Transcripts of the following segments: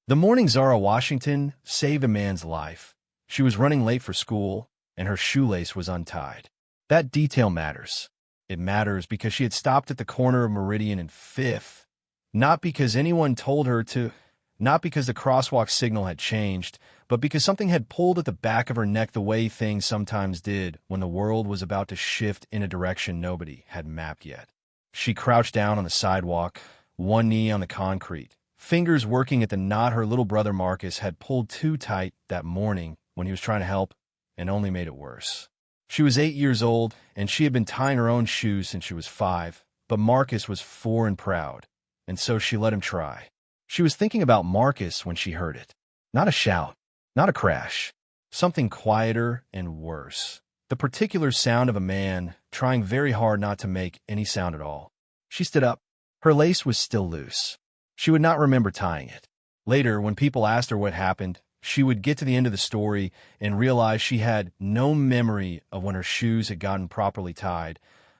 The morning Zara Washington saved a man's life. She was running late for school, and her shoelace was untied. That detail matters. It matters because she had stopped at the corner of Meridian and Fifth, not because anyone told her to, not because the crosswalk signal had changed, but because something had pulled at the back of her neck the way things sometimes did when the world was about to shift in a direction nobody had mapped yet. She crouched down on the sidewalk, one knee on the concrete, fingers working at the knot her little brother Marcus had pulled too tight that morning when he was trying to help, and only made it worse. She was 8 years old, and she had been tying her own shoes since she was 5, but Marcus was 4 and proud, and so she let him try. She was thinking about Marcus when she heard it. Not a shout, not a crash, something quieter and worse. The particular sound of a man trying very hard not to make any sound at all. She stood up. Her lace was still loose. She would not remember tying it. Later, when people asked her what happened, she would get to the end of the story and realize she had no memory of when her shoes had gotten properly tied,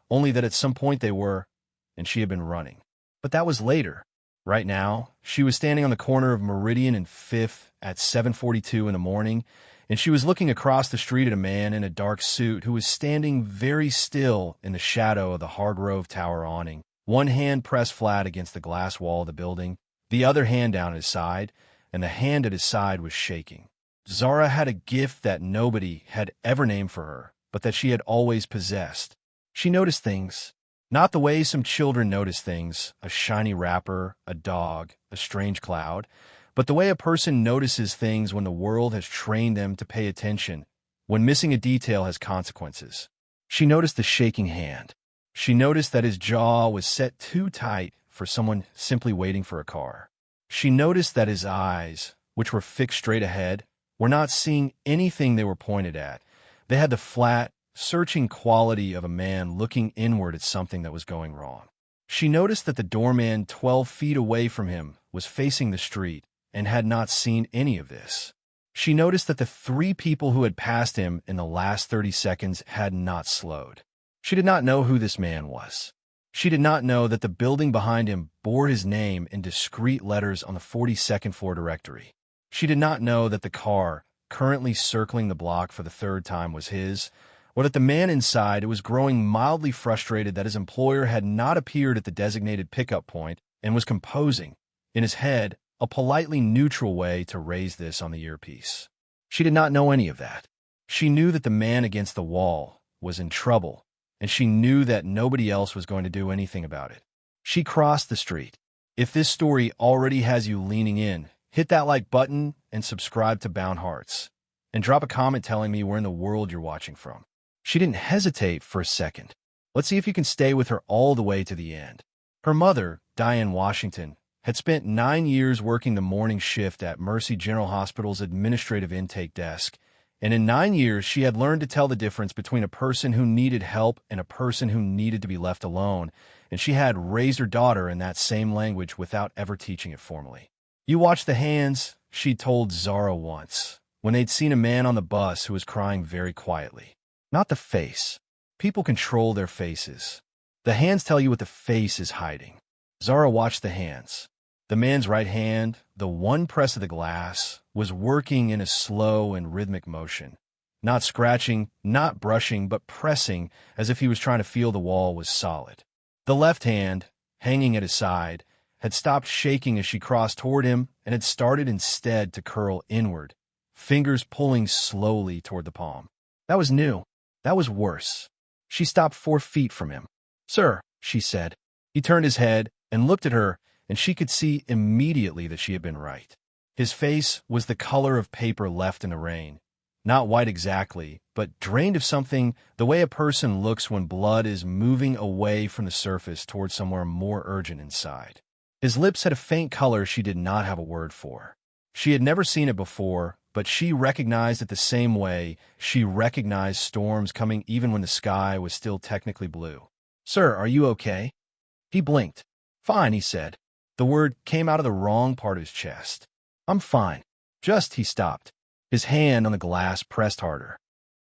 only that at some point they were, and she had been running. But that was later. Right now, she was standing on the corner of Meridian and Fifth at 7:42 in the morning, and she was looking across the street at a man in a dark suit who was standing very still in the shadow of the Hargrove Tower awning, one hand pressed flat against the glass wall of the building, the other hand down at his side, and the hand at his side was shaking. Zara had a gift that nobody had ever named for her, but that she had always possessed. She noticed things, not the way some children notice things, a shiny wrapper, a dog, a strange cloud, but the way a person notices things when the world has trained them to pay attention, when missing a detail has consequences. She noticed the shaking hand. She noticed that his jaw was set too tight for someone simply waiting for a car. She noticed that his eyes, which were fixed straight ahead, were not seeing anything they were pointed at. They had the flat, searching quality of a man looking inward at something that was going wrong. She noticed that the doorman 12 feet away from him was facing the street and had not seen any of this. She noticed that the 3 people who had passed him in the last 30 seconds had not slowed. She did not know who this man was. She did not know that the building behind him bore his name in discrete letters on the 42nd floor directory. She did not know that the car, currently circling the block for the 3rd time, was his, or that the man inside was growing mildly frustrated that his employer had not appeared at the designated pickup point and was composing, in his head, a politely neutral way to raise this on the earpiece. She did not know any of that. She knew that the man against the wall was in trouble, and she knew that nobody else was going to do anything about it. She crossed the street. If this story already has you leaning in, hit that like button and subscribe to Bound Hearts. And drop a comment telling me where in the world you're watching from. She didn't hesitate for a second. Let's see if you can stay with her all the way to the end. Her mother, Diane Washington, had spent 9 years working the morning shift at Mercy General Hospital's administrative intake desk, and in 9 years, she had learned to tell the difference between a person who needed help and a person who needed to be left alone, and she had raised her daughter in that same language without ever teaching it formally. You watch the hands, she'd told Zara once, when they'd seen a man on the bus who was crying very quietly. Not the face. People control their faces. The hands tell you what the face is hiding. Zara watched the hands. The man's right hand, the one press of the glass, was working in a slow and rhythmic motion. Not scratching, not brushing, but pressing as if he was trying to feel the wall was solid. The left hand, hanging at his side, had stopped shaking as she crossed toward him and had started instead to curl inward, fingers pulling slowly toward the palm. That was new. That was worse. She stopped 4 feet from him. "Sir," she said. He turned his head and looked at her, and she could see immediately that she had been right. His face was the color of paper left in the rain. Not white exactly, but drained of something, the way a person looks when blood is moving away from the surface toward somewhere more urgent inside. His lips had a faint color she did not have a word for. She had never seen it before, but she recognized it the same way she recognized storms coming even when the sky was still technically blue. "Sir, are you okay?" He blinked. "Fine," he said. The word came out of the wrong part of his chest. "I'm fine. Just," he stopped. His hand on the glass pressed harder.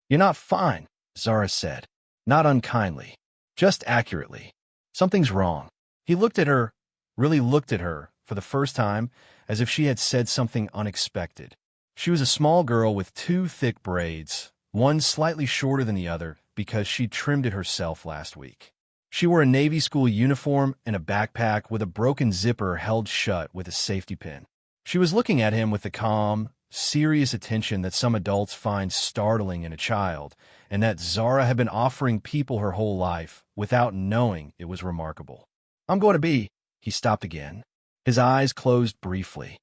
"You're not fine," Zara said. Not unkindly. Just accurately. "Something's wrong." He looked at her, really looked at her, for the first time, as if she had said something unexpected. She was a small girl with two thick braids, one slightly shorter than the other because she trimmed it herself last week. She wore a Navy school uniform and a backpack with a broken zipper held shut with a safety pin. She was looking at him with the calm, serious attention that some adults find startling in a child, and that Zara had been offering people her whole life without knowing it was remarkable. "I'm going to be—" He stopped again. His eyes closed briefly.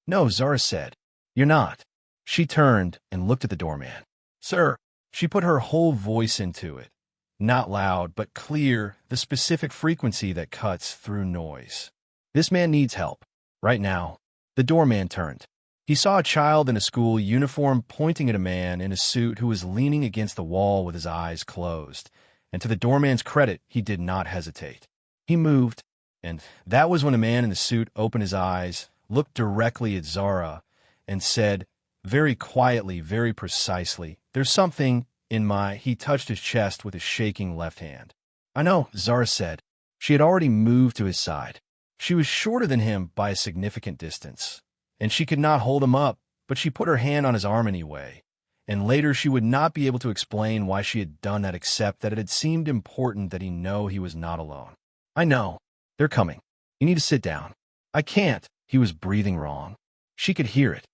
"No," Zara said. "You're not." She turned and looked at the doorman. "Sir." She put her whole voice into it. Not loud, but clear, the specific frequency that cuts through noise. "This man needs help. Right now." The doorman turned. He saw a child in a school uniform pointing at a man in a suit who was leaning against the wall with his eyes closed, and to the doorman's credit, he did not hesitate. He moved, and that was when a man in the suit opened his eyes, looked directly at Zara, and said, very quietly, very precisely, "There's something in my—" He touched his chest with his shaking left hand. "I know," Zara said. She had already moved to his side. She was shorter than him by a significant distance, and she could not hold him up, but she put her hand on his arm anyway, and later she would not be able to explain why she had done that except that it had seemed important that he know he was not alone. "I know. They're coming. You need to sit down." "I can't." He was breathing wrong. She could hear it.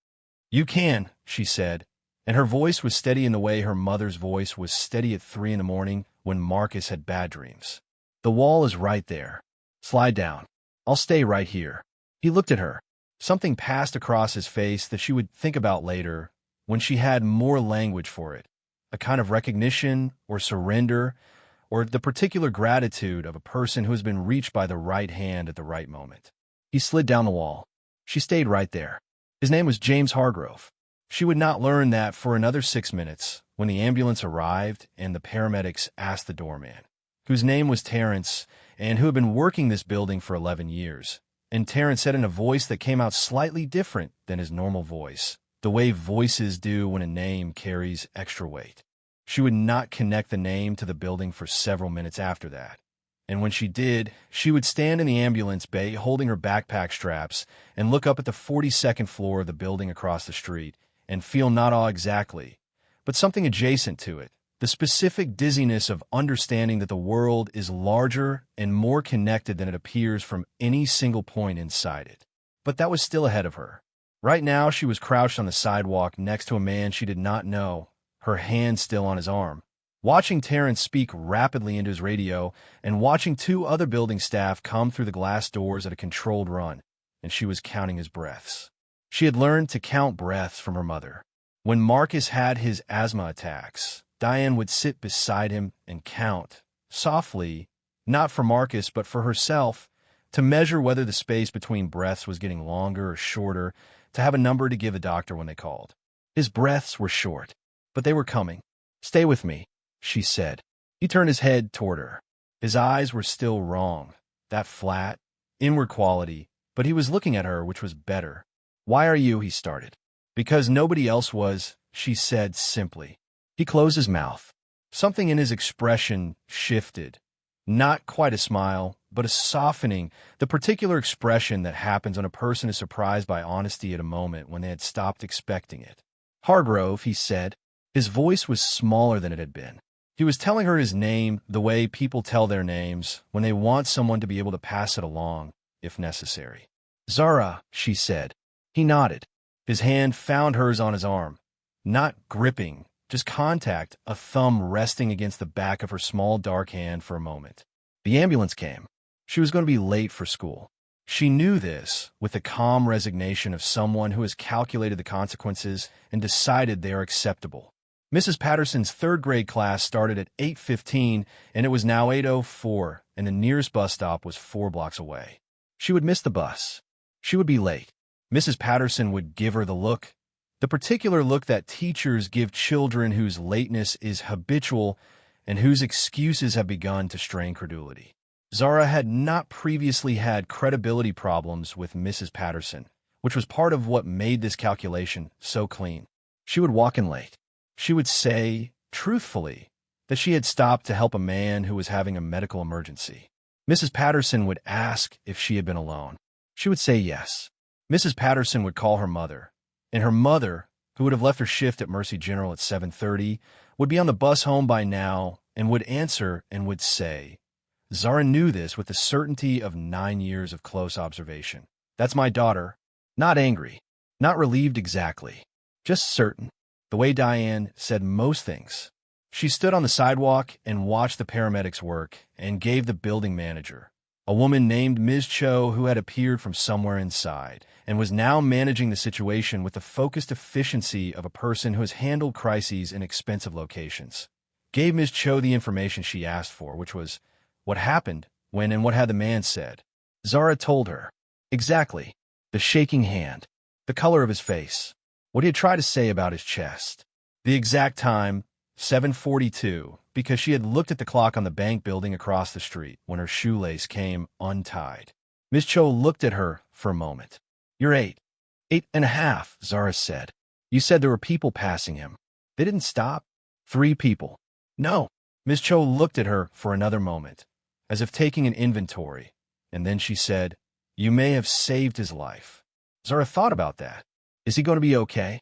"You can," she said, and her voice was steady in the way her mother's voice was steady at 3 in the morning when Marcus had bad dreams. "The wall is right there. Slide down. I'll stay right here." He looked at her. Something passed across his face that she would think about later when she had more language for it, a kind of recognition or surrender or the particular gratitude of a person who has been reached by the right hand at the right moment. He slid down the wall. She stayed right there. His name was James Hargrove. She would not learn that for another 6 minutes when the ambulance arrived and the paramedics asked the doorman, whose name was Terrence and who had been working this building for 11 years. And Terrence said in a voice that came out slightly different than his normal voice, the way voices do when a name carries extra weight. She would not connect the name to the building for several minutes after that. And when she did, she would stand in the ambulance bay holding her backpack straps and look up at the 42nd floor of the building across the street and feel not awe exactly, but something adjacent to it, the specific dizziness of understanding that the world is larger and more connected than it appears from any single point inside it. But that was still ahead of her. Right now, she was crouched on the sidewalk next to a man she did not know, her hand still on his arm, watching Terrence speak rapidly into his radio and watching 2 other building staff come through the glass doors at a controlled run, and she was counting his breaths. She had learned to count breaths from her mother. When Marcus had his asthma attacks, Diane would sit beside him and count, softly, not for Marcus but for herself, to measure whether the space between breaths was getting longer or shorter, to have a number to give the doctor when they called. His breaths were short, but they were coming. "Stay with me," she said. He turned his head toward her. His eyes were still wrong, that flat, inward quality, but he was looking at her, which was better. "Why are you?" he started. "Because nobody else was," she said simply. He closed his mouth. Something in his expression shifted. Not quite a smile, but a softening, the particular expression that happens when a person is surprised by honesty at a moment when they had stopped expecting it. "Hargrove," he said. His voice was smaller than it had been. He was telling her his name the way people tell their names when they want someone to be able to pass it along, if necessary. "Zara," she said. He nodded. His hand found hers on his arm. Not gripping, just contact, a thumb resting against the back of her small dark hand for a moment. The ambulance came. She was going to be late for school. She knew this with the calm resignation of someone who has calculated the consequences and decided they are acceptable. Mrs. Patterson's 3rd grade class started at 8:15, and it was now 8:04, and the nearest bus stop was 4 blocks away. She would miss the bus. She would be late. Mrs. Patterson would give her the look, the particular look that teachers give children whose lateness is habitual and whose excuses have begun to strain credulity. Zara had not previously had credibility problems with Mrs. Patterson, which was part of what made this calculation so clean. She would walk in late. She would say, truthfully, that she had stopped to help a man who was having a medical emergency. Mrs. Patterson would ask if she had been alone. She would say yes. Mrs. Patterson would call her mother, and her mother, who would have left her shift at Mercy General at 7:30, would be on the bus home by now and would answer and would say, Zara knew this with the certainty of 9 years of close observation. "That's my daughter." Not angry, not relieved exactly, just certain, the way Diane said most things. She stood on the sidewalk and watched the paramedics work and gave the building manager, a woman named Ms. Cho who had appeared from somewhere inside and was now managing the situation with the focused efficiency of a person who has handled crises in expensive locations, gave Ms. Cho the information she asked for, which was what happened, when, and what had the man said. Zara told her. Exactly. The shaking hand, the color of his face, what he had tried to say about his chest. The exact time, 7:42, because she had looked at the clock on the bank building across the street when her shoelace came untied. Miss Cho looked at her for a moment. "You're 8. 8.5, Zara said. "You said there were people passing him. They didn't stop?" "3 people. "No." Miss Cho looked at her for another moment, as if taking an inventory, and then she said, "You may have saved his life." Zara thought about that. "Is he going to be okay?"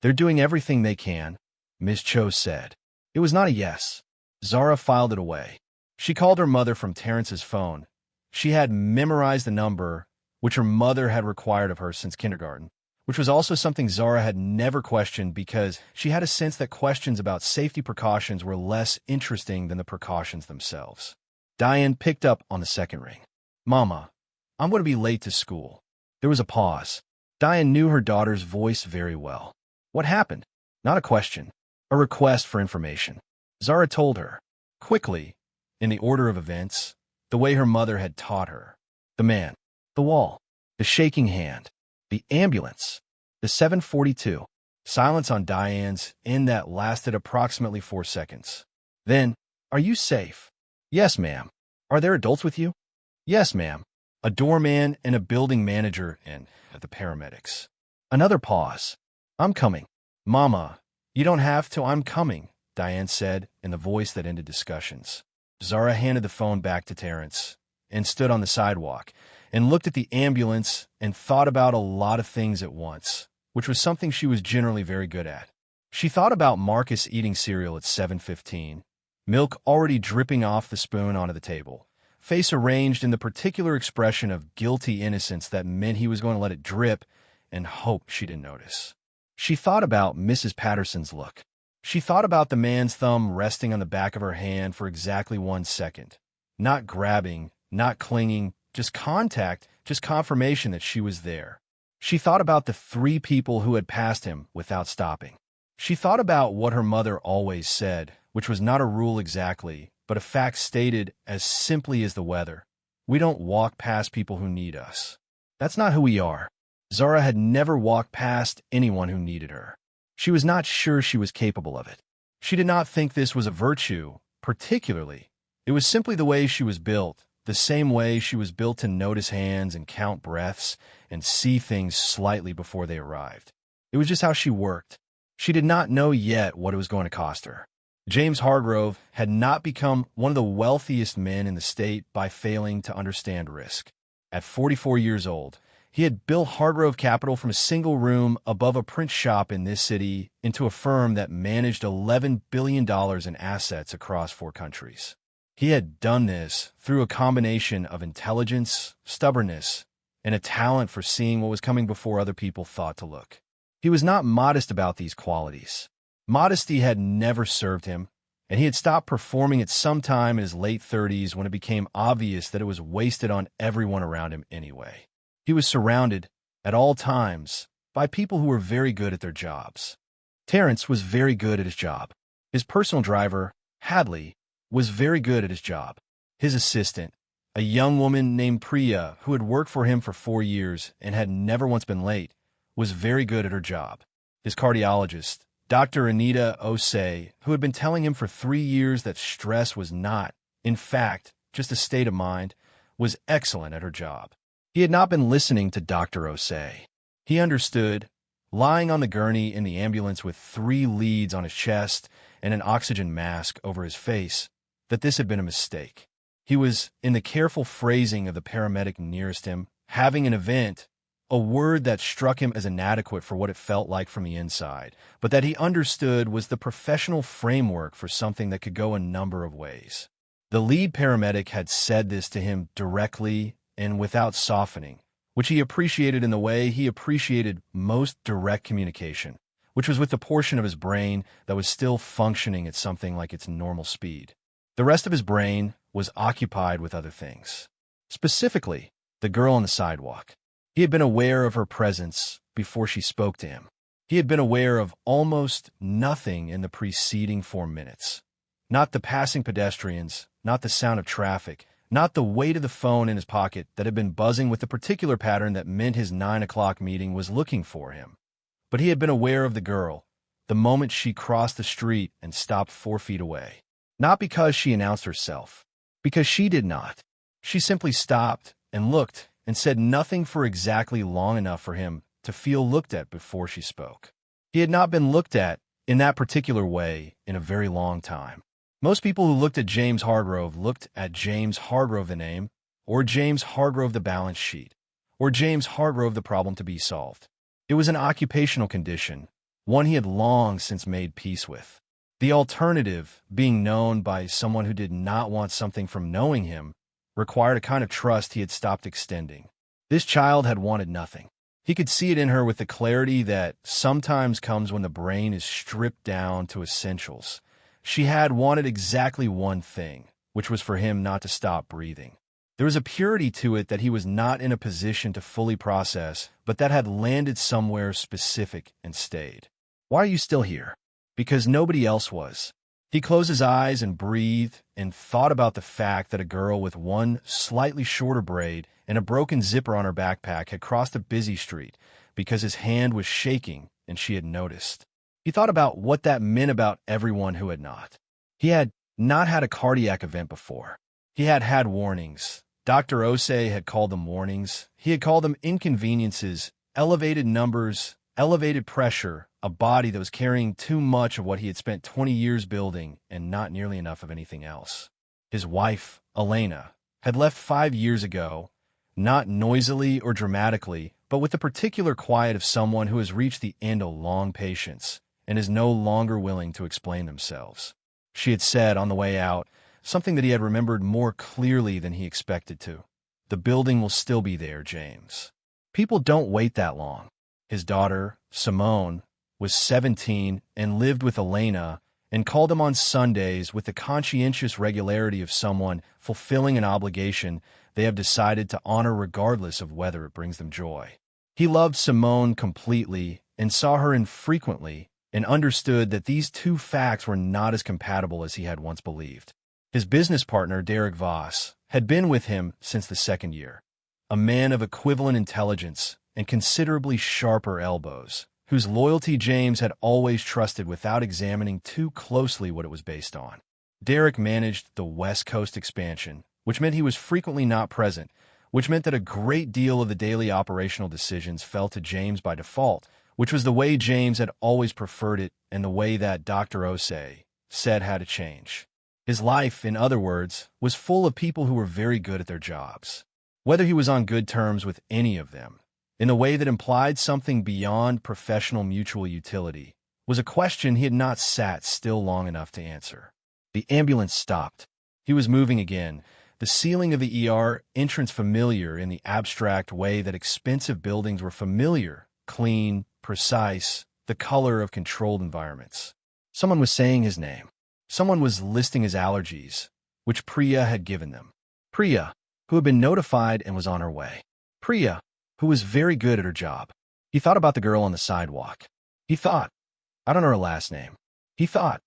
"They're doing everything they can," Miss Cho said. It was not a yes. Zara filed it away. She called her mother from Terrence's phone. She had memorized the number, which her mother had required of her since kindergarten, which was also something Zara had never questioned because she had a sense that questions about safety precautions were less interesting than the precautions themselves. Diane picked up on the second ring. "Mama, I'm going to be late to school." There was a pause. Diane knew her daughter's voice very well. What happened? Not a question. A request for information. Zara told her, quickly, in the order of events, the way her mother had taught her. The man, the wall, the shaking hand, the ambulance, the 7:42. Silence on Diane's end that lasted approximately 4 seconds. Then, "Are you safe?" "Yes, ma'am." "Are there adults with you?" "Yes, ma'am. A doorman and a building manager and the paramedics." Another pause. "I'm coming." "Mama, you don't have to. I'm coming," Diane said in the voice that ended discussions. Zara handed the phone back to Terrence and stood on the sidewalk and looked at the ambulance and thought about a lot of things at once, which was something she was generally very good at. She thought about Marcus eating cereal at 7:15, milk already dripping off the spoon onto the table, face arranged in the particular expression of guilty innocence that meant he was going to let it drip and hope she didn't notice. She thought about Mrs. Patterson's look. She thought about the man's thumb resting on the back of her hand for exactly 1 second. Not grabbing, not clinging, just contact, just confirmation that she was there. She thought about the 3 people who had passed him without stopping. She thought about what her mother always said, which was not a rule exactly, but a fact stated as simply as the weather. We don't walk past people who need us. That's not who we are. Zara had never walked past anyone who needed her. She was not sure she was capable of it. She did not think this was a virtue, particularly. It was simply the way she was built, the same way she was built to notice hands and count breaths and see things slightly before they arrived. It was just how she worked. She did not know yet what it was going to cost her. James Hargrove had not become one of the wealthiest men in the state by failing to understand risk. At 44 years old, he had built Hargrove Capital from a single room above a print shop in this city into a firm that managed $11 billion in assets across 4 countries. He had done this through a combination of intelligence, stubbornness, and a talent for seeing what was coming before other people thought to look. He was not modest about these qualities. Modesty had never served him, and he had stopped performing at some time in his late 30s when it became obvious that it was wasted on everyone around him anyway. He was surrounded, at all times, by people who were very good at their jobs. Terrence was very good at his job. His personal driver, Hadley, was very good at his job. His assistant, a young woman named Priya, who had worked for him for 4 years and had never once been late, was very good at her job. His cardiologist, Dr. Anita Osei, who had been telling him for 3 years that stress was not, in fact, just a state of mind, was excellent at her job. He had not been listening to Dr. Osei. He understood, lying on the gurney in the ambulance with 3 leads on his chest and an oxygen mask over his face, that this had been a mistake. He was, in the careful phrasing of the paramedic nearest him, having an event, a word that struck him as inadequate for what it felt like from the inside, but that he understood was the professional framework for something that could go a number of ways. The lead paramedic had said this to him directly and without softening, which he appreciated in the way he appreciated most direct communication, which was with the portion of his brain that was still functioning at something like its normal speed. The rest of his brain was occupied with other things. Specifically, the girl on the sidewalk. He had been aware of her presence before she spoke to him. He had been aware of almost nothing in the preceding 4 minutes. Not the passing pedestrians, not the sound of traffic, not the weight of the phone in his pocket that had been buzzing with the particular pattern that meant his 9 o'clock meeting was looking for him. But he had been aware of the girl, the moment she crossed the street and stopped 4 feet away. Not because she announced herself, because she did not. She simply stopped and looked and said nothing for exactly long enough for him to feel looked at before she spoke. He had not been looked at in that particular way in a very long time. Most people who looked at James Hargrove looked at James Hargrove the name, or James Hargrove the balance sheet, or James Hargrove the problem to be solved. It was an occupational condition, one he had long since made peace with. The alternative, being known by someone who did not want something from knowing him, required a kind of trust he had stopped extending. This child had wanted nothing. He could see it in her with the clarity that sometimes comes when the brain is stripped down to essentials. She had wanted exactly one thing, which was for him not to stop breathing. There was a purity to it that he was not in a position to fully process, but that had landed somewhere specific and stayed. Why are you still here? Because nobody else was. He closed his eyes and breathed and thought about the fact that a girl with one slightly shorter braid and a broken zipper on her backpack had crossed a busy street because his hand was shaking and she had noticed. He thought about what that meant about everyone who had not. He had not had a cardiac event before. He had had warnings. Dr. Osei had called them warnings. He had called them inconveniences, elevated numbers, elevated pressure, a body that was carrying too much of what he had spent 20 years building and not nearly enough of anything else. His wife, Elena, had left 5 years ago, not noisily or dramatically, but with the particular quiet of someone who has reached the end of long patience and is no longer willing to explain themselves. She had said on the way out something that he had remembered more clearly than he expected to. The building will still be there, James. People don't wait that long. His daughter, Simone, was 17 and lived with Elena and called him on Sundays with the conscientious regularity of someone fulfilling an obligation they have decided to honor regardless of whether it brings them joy. He loved Simone completely and saw her infrequently and understood that these two facts were not as compatible as he had once believed. His business partner, Derek Voss, had been with him since the second year, a man of equivalent intelligence and considerably sharper elbows, whose loyalty James had always trusted without examining too closely what it was based on. Derek managed the West Coast expansion, which meant he was frequently not present, which meant that a great deal of the daily operational decisions fell to James by default, which was the way James had always preferred it and the way that Dr. Osei said had to change. His life, in other words, was full of people who were very good at their jobs. Whether he was on good terms with any of them, in a way that implied something beyond professional mutual utility, was a question he had not sat still long enough to answer. The ambulance stopped. He was moving again, the ceiling of the ER entrance familiar in the abstract way that expensive buildings were familiar, clean, precise, the color of controlled environments. Someone was saying his name. Someone was listing his allergies, which Priya had given them. Priya, who had been notified and was on her way. Priya, who was very good at her job. He thought about the girl on the sidewalk. He thought, I don't know her last name. He thought,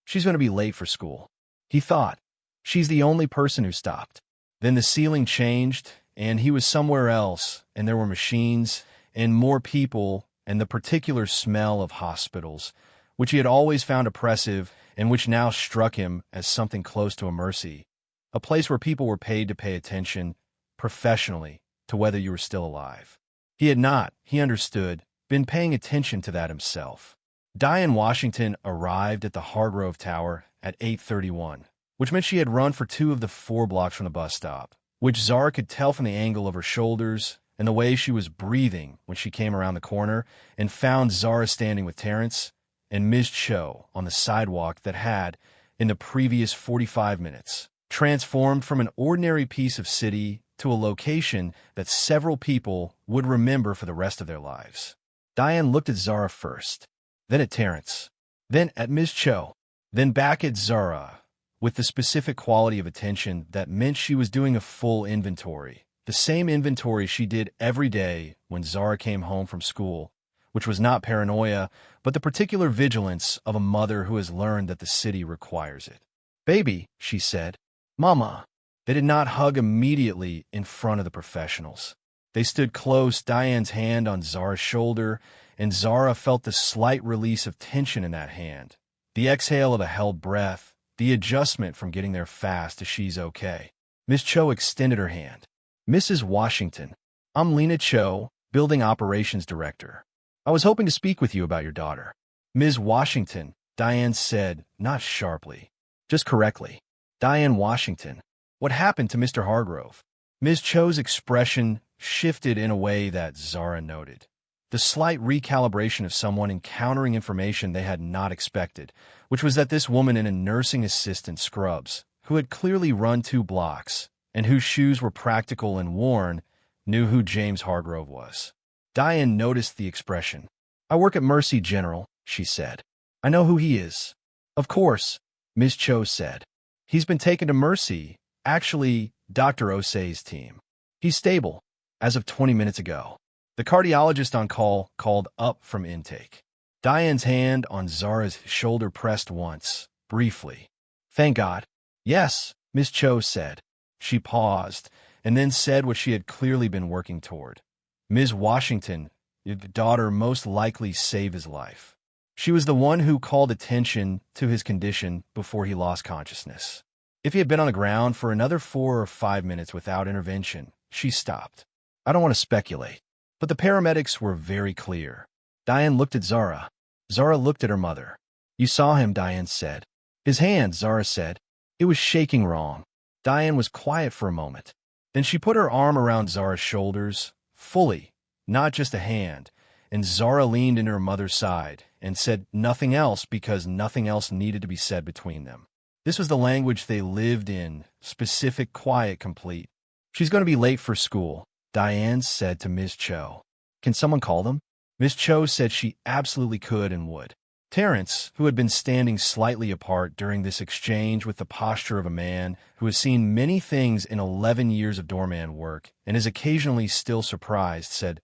she's going to be late for school. He thought, she's the only person who stopped. Then the ceiling changed, and he was somewhere else, and there were machines, and more people, and the particular smell of hospitals, which he had always found oppressive and which now struck him as something close to a mercy, a place where people were paid to pay attention, professionally, to whether you were still alive. He had not, he understood, been paying attention to that himself. Zara Washington arrived at the Hargrove Tower at 8:31, which meant she had run for 2 of the 4 blocks from the bus stop, which Zara could tell from the angle of her shoulders and the way she was breathing when she came around the corner and found Zara standing with Terrence and Ms. Cho on the sidewalk that had, in the previous 45 minutes, transformed from an ordinary piece of city to a location that several people would remember for the rest of their lives. Diane looked at Zara first, then at Terrence, then at Ms. Cho, then back at Zara, with the specific quality of attention that meant she was doing a full inventory, the same inventory she did every day when Zara came home from school, which was not paranoia, but the particular vigilance of a mother who has learned that the city requires it. "Baby," she said. "Mama." They did not hug immediately in front of the professionals. They stood close, Diane's hand on Zara's shoulder, and Zara felt the slight release of tension in that hand, the exhale of a held breath, the adjustment from getting there fast to "she's okay." Miss Cho extended her hand. "Mrs. Washington, I'm Lena Cho, Building Operations Director. I was hoping to speak with you about your daughter." "Ms. Washington," Diane said, not sharply, just correctly. "Diane Washington. What happened to Mr. Hargrove?" Ms. Cho's expression shifted in a way that Zara noted. The slight recalibration of someone encountering information they had not expected, which was that this woman in a nursing assistant scrubs, who had clearly run 2 blocks, and whose shoes were practical and worn, knew who James Hargrove was. Diane noticed the expression. "I work at Mercy General," she said. "I know who he is." "Of course," Ms. Cho said. "He's been taken to Mercy, actually, Dr. Osei's team. He's stable, as of 20 minutes ago." The cardiologist on call called up from intake. Diane's hand on Zara's shoulder pressed once, briefly. "Thank God." "Yes," Ms. Cho said. She paused, and then said what she had clearly been working toward. "Ms. Washington, your daughter most likely saved his life. She was the one who called attention to his condition before he lost consciousness. If he had been on the ground for another 4 or 5 minutes without intervention," she stopped. "I don't want to speculate, but the paramedics were very clear." Diane looked at Zara. Zara looked at her mother. "You saw him," Diane said. "His hand," Zara said. "It was shaking wrong." Diane was quiet for a moment. Then she put her arm around Zara's shoulders, fully, not just a hand, and Zara leaned into her mother's side and said nothing else because nothing else needed to be said between them. This was the language they lived in, specific, quiet, complete. "She's going to be late for school," Diane said to Ms. Cho. "Can someone call them?" Ms. Cho said she absolutely could and would. Terrence, who had been standing slightly apart during this exchange with the posture of a man who has seen many things in 11 years of doorman work and is occasionally still surprised, said,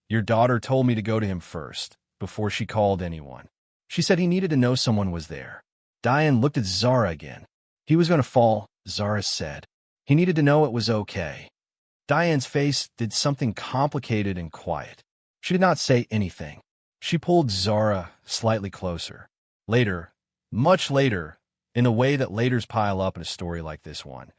"Your daughter told me to go to him first, before she called anyone. She said he needed to know someone was there." Diane looked at Zara again. "He was going to fall," Zara said. "He needed to know it was okay." Diane's face did something complicated and quiet. She did not say anything. She pulled Zara slightly closer. Later, much later, in a way that laters pile up in a story like this one,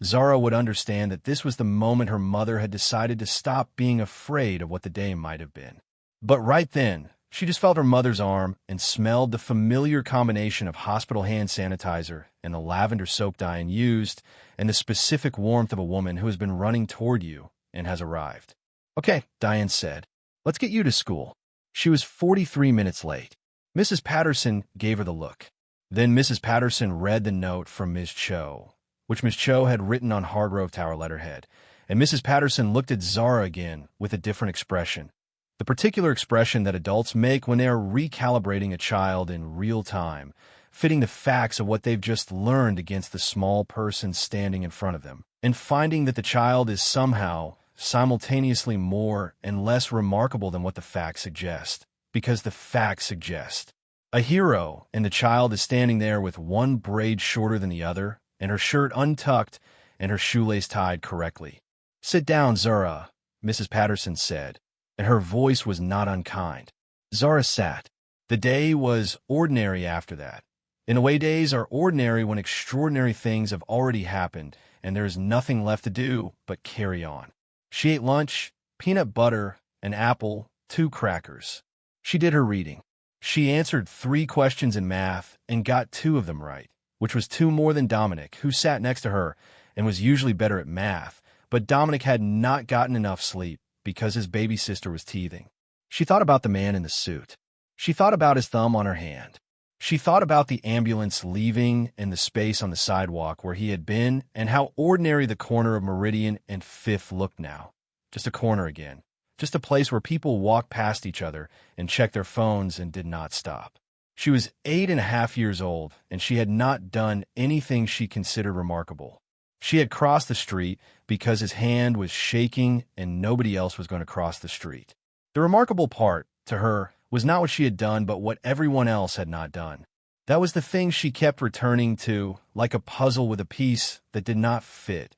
Zara would understand that this was the moment her mother had decided to stop being afraid of what the day might have been. But right then, she just felt her mother's arm and smelled the familiar combination of hospital hand sanitizer and the lavender soap Diane used and the specific warmth of a woman who has been running toward you and has arrived. "Okay," Diane said. "Let's get you to school." She was 43 minutes late. Mrs. Patterson gave her the look. Then Mrs. Patterson read the note from Ms. Cho, which Ms. Cho had written on Hargrove Tower letterhead, and Mrs. Patterson looked at Zara again with a different expression. The particular expression that adults make when they are recalibrating a child in real time, fitting the facts of what they've just learned against the small person standing in front of them, and finding that the child is somehow simultaneously more and less remarkable than what the facts suggest, because the facts suggest. A hero, and the child is standing there with one braid shorter than the other, and her shirt untucked, and her shoelace tied correctly. "Sit down, Zara," Mrs. Patterson said, and her voice was not unkind. Zara sat. The day was ordinary after that. In a way, days are ordinary when extraordinary things have already happened, and there is nothing left to do but carry on. She ate lunch, peanut butter, an apple, 2 crackers. She did her reading. She answered 3 questions in math and got 2 of them right, which was 2 more than Dominic, who sat next to her and was usually better at math, but Dominic had not gotten enough sleep because his baby sister was teething. She thought about the man in the suit. She thought about his thumb on her hand. She thought about the ambulance leaving and the space on the sidewalk where he had been and how ordinary the corner of Meridian and Fifth looked now. Just a corner again. Just a place where people walked past each other and checked their phones and did not stop. She was 8.5 years old, and she had not done anything she considered remarkable. She had crossed the street because his hand was shaking and nobody else was going to cross the street. The remarkable part, to her, was not what she had done, but what everyone else had not done. That was the thing she kept returning to, like a puzzle with a piece that did not fit.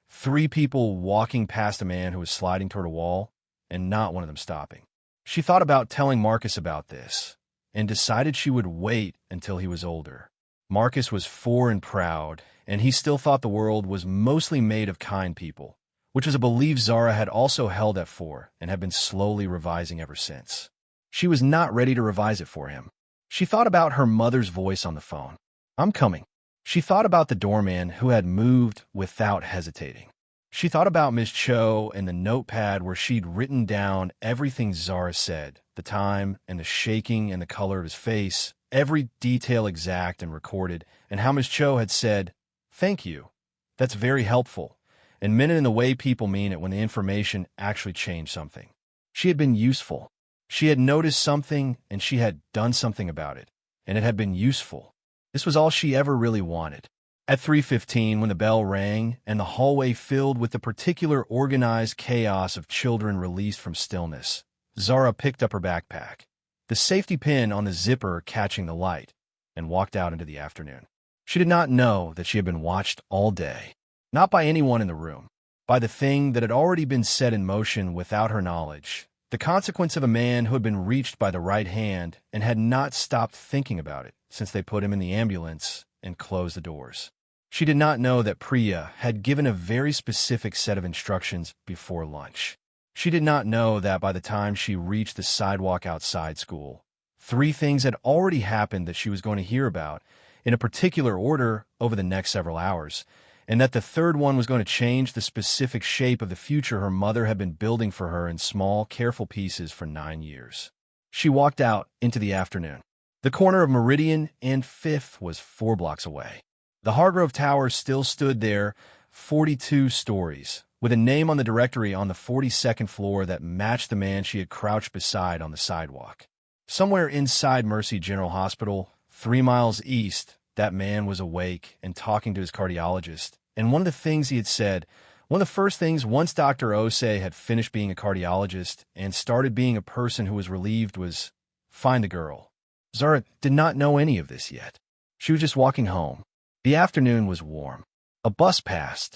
3 people walking past a man who was sliding toward a wall, and not one of them stopping. She thought about telling Marcus about this, and decided she would wait until he was older. Marcus was 4 and proud, and he still thought the world was mostly made of kind people, which was a belief Zara had also held at 4 and had been slowly revising ever since. She was not ready to revise it for him. She thought about her mother's voice on the phone. "I'm coming." She thought about the doorman who had moved without hesitating. She thought about Miss Cho and the notepad where she'd written down everything Zara said, the time and the shaking and the color of his face, every detail exact and recorded, and how Miss Cho had said, "Thank you. That's very helpful," and meant it in the way people mean it when the information actually changed something. She had been useful. She had noticed something, and she had done something about it, and it had been useful. This was all she ever really wanted. At 3:15, when the bell rang and the hallway filled with the particular organized chaos of children released from stillness, Zara picked up her backpack, the safety pin on the zipper catching the light, and walked out into the afternoon. She did not know that she had been watched all day, not by anyone in the room, by the thing that had already been set in motion without her knowledge, the consequence of a man who had been reached by the right hand and had not stopped thinking about it since they put him in the ambulance and closed the doors. She did not know that Priya had given a very specific set of instructions before lunch. She did not know that by the time she reached the sidewalk outside school, 3 things had already happened that she was going to hear about in a particular order over the next several hours, and that the 3rd one was going to change the specific shape of the future her mother had been building for her in small, careful pieces for 9 years. She walked out into the afternoon. The corner of Meridian and Fifth was 4 blocks away. The Hargrove Tower still stood there, 42 stories, with a name on the directory on the 42nd floor that matched the man she had crouched beside on the sidewalk. Somewhere inside Mercy General Hospital, 3 miles east, that man was awake and talking to his cardiologist, and one of the things he had said, one of the first things once Dr. Osei had finished being a cardiologist and started being a person who was relieved was, "Find the girl." Zara did not know any of this yet. She was just walking home. The afternoon was warm. A bus passed.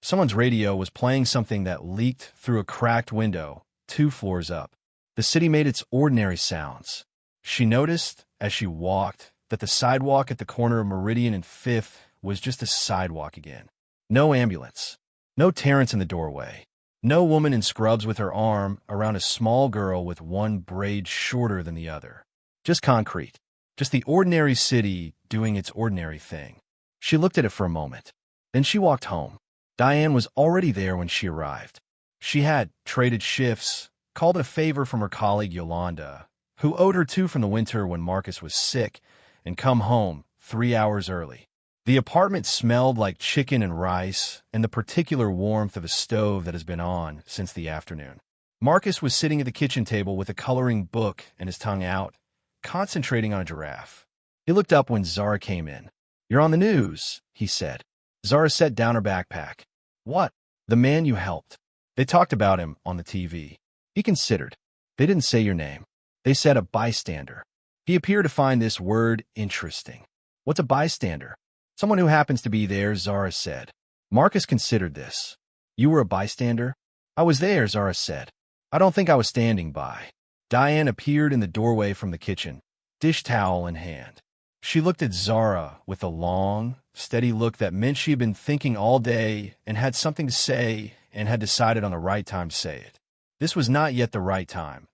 Someone's radio was playing something that leaked through a cracked window 2 floors up. The city made its ordinary sounds. She noticed, as she walked, that the sidewalk at the corner of Meridian and Fifth was just a sidewalk again. No ambulance. No Terrence in the doorway. No woman in scrubs with her arm around a small girl with one braid shorter than the other. Just concrete. Just the ordinary city doing its ordinary thing. She looked at it for a moment. Then she walked home. Diane was already there when she arrived. She had traded shifts, called a favor from her colleague Yolanda, who owed her 2 from the winter when Marcus was sick, and come home 3 hours early. The apartment smelled like chicken and rice and the particular warmth of a stove that has been on since the afternoon. Marcus was sitting at the kitchen table with a coloring book and his tongue out, concentrating on a giraffe. He looked up when Zara came in. "You're on the news," he said. Zara set down her backpack. "What?" "The man you helped. They talked about him on the TV." He considered. "They didn't say your name. They said a bystander." He appeared to find this word interesting. "What's a bystander?" "Someone who happens to be there," Zara said. Marcus considered this. "You were a bystander?" "I was there," Zara said. "I don't think I was standing by." Diane appeared in the doorway from the kitchen, dish towel in hand. She looked at Zara with a long, steady look that meant she had been thinking all day and had something to say and had decided on the right time to say it. This was not yet the right time.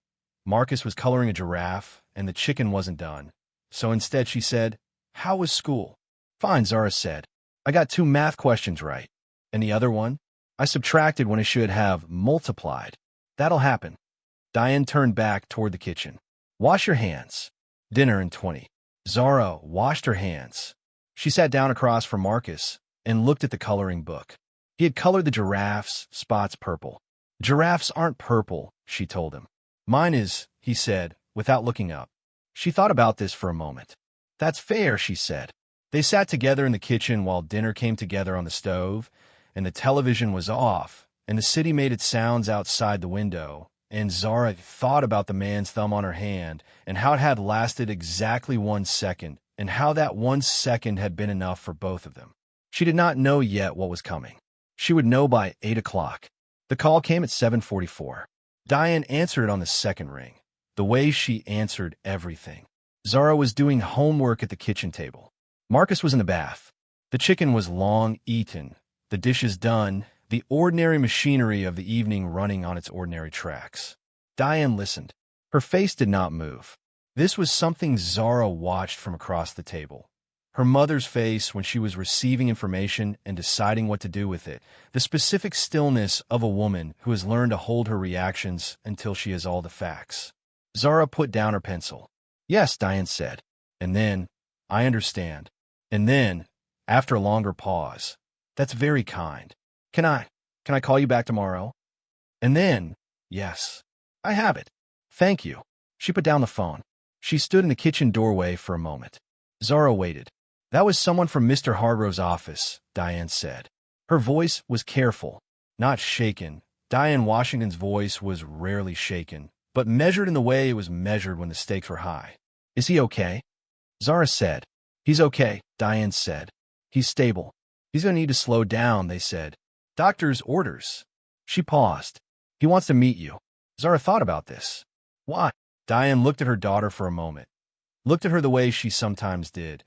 Marcus was coloring a giraffe, and the chicken wasn't done. So instead she said, "How was school?" "Fine," Zara said. "I got 2 math questions right." "And the other one?" "I subtracted when I should have multiplied." That'll happen. Diane turned back toward the kitchen. Wash your hands. Dinner in 20. Zara washed her hands. She sat down across from Marcus and looked at the coloring book. He had colored the giraffe's spots purple. Giraffes aren't purple, she told him. Mine is, he said, without looking up. She thought about this for a moment. That's fair, she said. They sat together in the kitchen while dinner came together on the stove, and the television was off, and the city made its sounds outside the window, and Zara thought about the man's thumb on her hand and how it had lasted exactly 1 second, and how that 1 second had been enough for both of them. She did not know yet what was coming. She would know by 8 o'clock. The call came at 7:44. Diane answered it on the second ring. The way she answered everything. Zara was doing homework at the kitchen table. Marcus was in the bath. The chicken was long eaten, the dishes done, the ordinary machinery of the evening running on its ordinary tracks. Diane listened. Her face did not move. This was something Zara watched from across the table. Her mother's face when she was receiving information and deciding what to do with it, the specific stillness of a woman who has learned to hold her reactions until she has all the facts. Zara put down her pencil. Yes, Diane said. And then, I understand. And then, after a longer pause, that's very kind. Can I call you back tomorrow? And then, yes, I have it. Thank you. She put down the phone. She stood in the kitchen doorway for a moment. Zara waited. That was someone from Mr. Hargrove's office, Diane said. Her voice was careful, not shaken. Diane Washington's voice was rarely shaken, but measured in the way it was measured when the stakes were high. Is he okay? Zara said. He's okay, Diane said. He's stable. He's going to need to slow down, they said. Doctor's orders. She paused. He wants to meet you. Zara thought about this. Why? Diane looked at her daughter for a moment. Looked at her the way she sometimes did,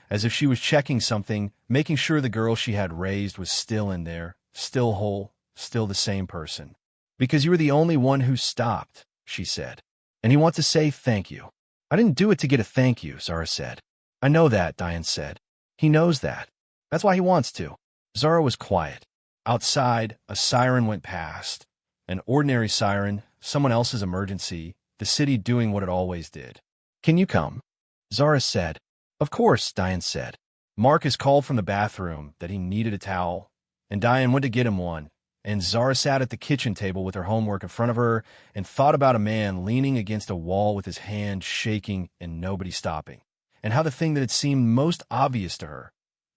as if she was checking something, making sure the girl she had raised was still in there, still whole, still the same person. Because you were the only one who stopped, she said. And he wants to say thank you. I didn't do it to get a thank you, Zara said. I know that, Diane said. He knows that. That's why he wants to. Zara was quiet. Outside, a siren went past. An ordinary siren, someone else's emergency, the city doing what it always did. Can you come? Zara said. Of course, Diane said. Marcus called from the bathroom that he needed a towel, and Diane went to get him one, and Zara sat at the kitchen table with her homework in front of her and thought about a man leaning against a wall with his hand shaking and nobody stopping, and how the thing that had seemed most obvious to her,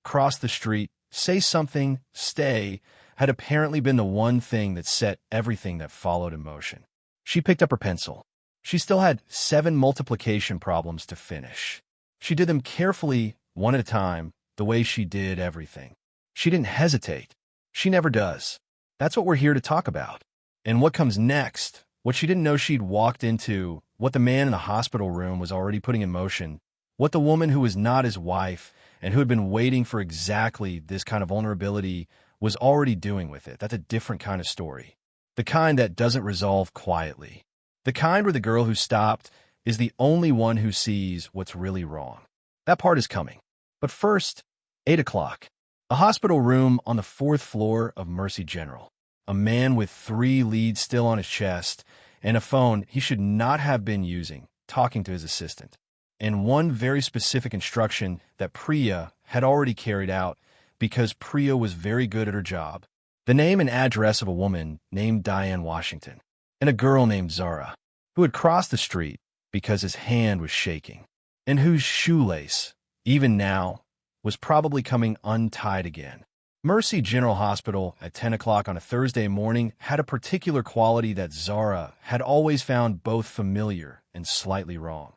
cross the street, say something, stay, had apparently been the one thing that set everything that followed in motion. She picked up her pencil. She still had 7 multiplication problems to finish. She did them carefully, one at a time, the way she did everything. She didn't hesitate. She never does. That's what we're here to talk about. And what comes next, what she didn't know she'd walked into, what the man in the hospital room was already putting in motion, what the woman who was not his wife and who had been waiting for exactly this kind of vulnerability was already doing with it. That's a different kind of story. The kind that doesn't resolve quietly. The kind where the girl who stopped is the only one who sees what's really wrong. That part is coming. But first, 8 o'clock. A hospital room on the 4th floor of Mercy General. A man with 3 leads still on his chest and a phone he should not have been using, talking to his assistant. And one very specific instruction that Priya had already carried out because Priya was very good at her job. The name and address of a woman named Diane Washington and a girl named Zara, who had crossed the street because his hand was shaking, and whose shoelace, even now, was probably coming untied again. Mercy General Hospital at 10 o'clock on a Thursday morning had a particular quality that Zara had always found both familiar and slightly wrong.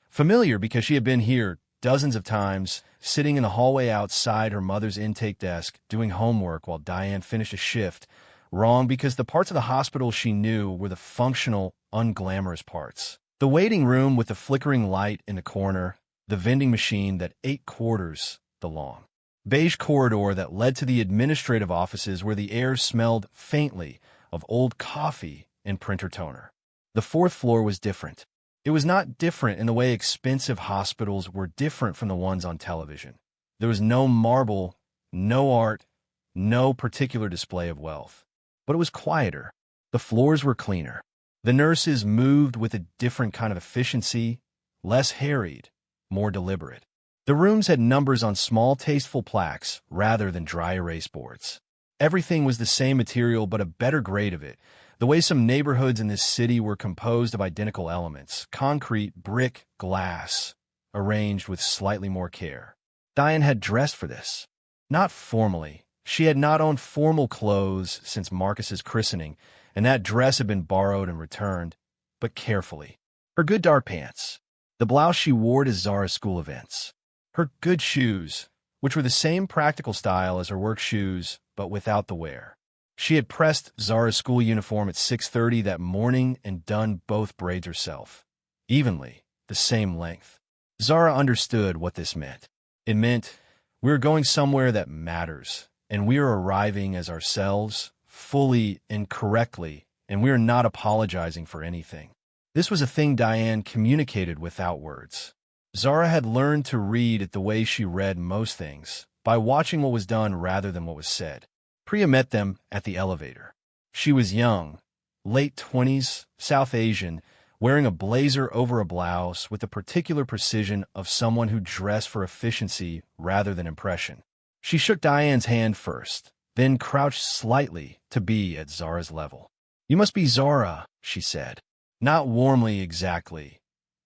Familiar because she had been here dozens of times, sitting in the hallway outside her mother's intake desk, doing homework while Diane finished a shift. Wrong because the parts of the hospital she knew were the functional, unglamorous parts. The waiting room with the flickering light in the corner, the vending machine that ate quarters, the long, beige corridor that led to the administrative offices where the air smelled faintly of old coffee and printer toner. The 4th floor was different. It was not different in the way expensive hospitals were different from the ones on television. There was no marble, no art, no particular display of wealth. But it was quieter. The floors were cleaner. The nurses moved with a different kind of efficiency, less harried, more deliberate. The rooms had numbers on small, tasteful plaques rather than dry erase boards. Everything was the same material but a better grade of it, the way some neighborhoods in this city were composed of identical elements: concrete, brick, glass, arranged with slightly more care. Diane had dressed for this. Not formally. She had not owned formal clothes since Marcus's christening, and that dress had been borrowed and returned, but carefully. Her good dark pants, the blouse she wore to Zara's school events, her good shoes, which were the same practical style as her work shoes, but without the wear. She had pressed Zara's school uniform at 6:30 that morning and done both braids herself, evenly, the same length. Zara understood what this meant. It meant, we are going somewhere that matters, and we are arriving as ourselves, fully and correctly, and we are not apologizing for anything. This was a thing Diane communicated without words. Zara had learned to read it the way she read most things, by watching what was done rather than what was said. Priya met them at the elevator. She was young, late 20s, South Asian, wearing a blazer over a blouse with the particular precision of someone who dressed for efficiency rather than impression. She shook Diane's hand first, then crouched slightly to be at Zara's level. "You must be Zara," she said. Not warmly exactly.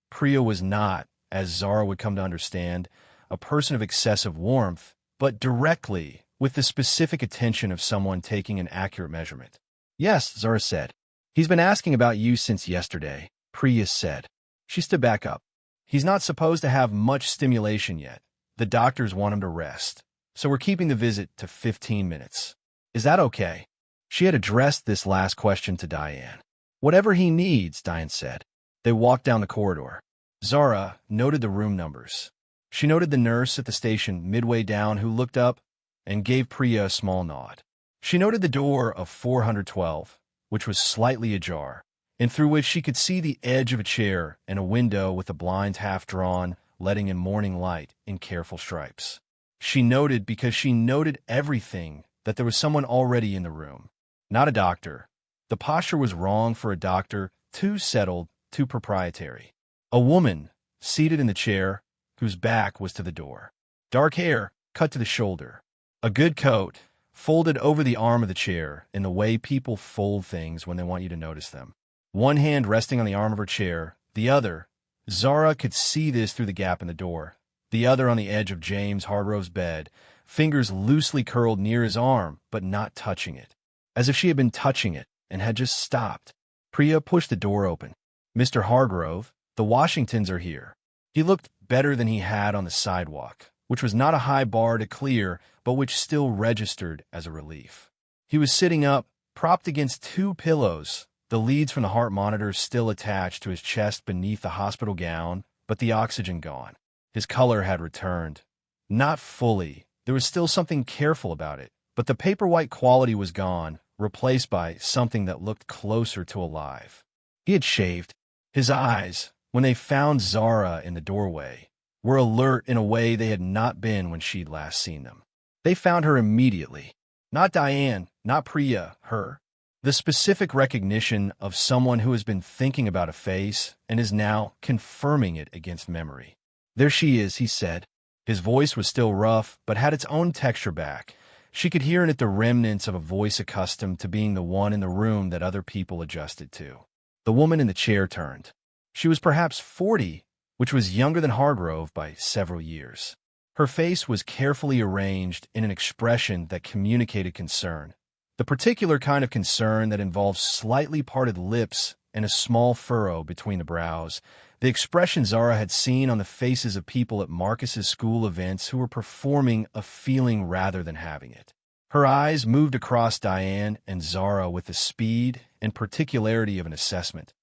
Priya was not, as Zara would come to understand, a person of excessive warmth, but directly, with the specific attention of someone taking an accurate measurement. "Yes," Zara said. "He's been asking about you since yesterday," Priya said. She stood back up. "He's not supposed to have much stimulation yet. The doctors want him to rest. So we're keeping the visit to 15 minutes. Is that okay?" She had addressed this last question to Diane. "Whatever he needs," Diane said. They walked down the corridor. Zara noted the room numbers. She noted the nurse at the station midway down who looked up and gave Priya a small nod. She noted the door of 412, which was slightly ajar, and through which she could see the edge of a chair and a window with the blinds half drawn, letting in morning light in careful stripes. She noted, because she noted everything, that there was someone already in the room. Not a doctor. The posture was wrong for a doctor, too settled, too proprietary. A woman, seated in the chair, whose back was to the door. Dark hair, cut to the shoulder. A good coat, folded over the arm of the chair in the way people fold things when they want you to notice them. One hand resting on the arm of her chair, the other, Zara could see this through the gap in the door, the other on the edge of James Hargrove's bed, fingers loosely curled near his arm, but not touching it, as if she had been touching it and had just stopped. Priya pushed the door open. "Mr. Hargrove, the Washingtons are here." He looked better than he had on the sidewalk, which was not a high bar to clear, but which still registered as a relief. He was sitting up, propped against two pillows, the leads from the heart monitors still attached to his chest beneath the hospital gown, but the oxygen gone. His color had returned. Not fully. There was still something careful about it, but the paper-white quality was gone, replaced by something that looked closer to alive. He had shaved. His eyes, when they found Zara in the doorway, were alert in a way they had not been when she'd last seen them. They found her immediately. Not Diane, not Priya, her. The specific recognition of someone who has been thinking about a face and is now confirming it against memory. "There she is," he said. His voice was still rough, but had its own texture back. She could hear in it the remnants of a voice accustomed to being the one in the room that other people adjusted to. The woman in the chair turned. She was perhaps 40, which was younger than Hargrove by several years. Her face was carefully arranged in an expression that communicated concern, the particular kind of concern that involves slightly parted lips and a small furrow between the brows, the expression Zara had seen on the faces of people at Marcus's school events who were performing a feeling rather than having it. Her eyes moved across Diane and Zara with the speed and particularity of an assessment,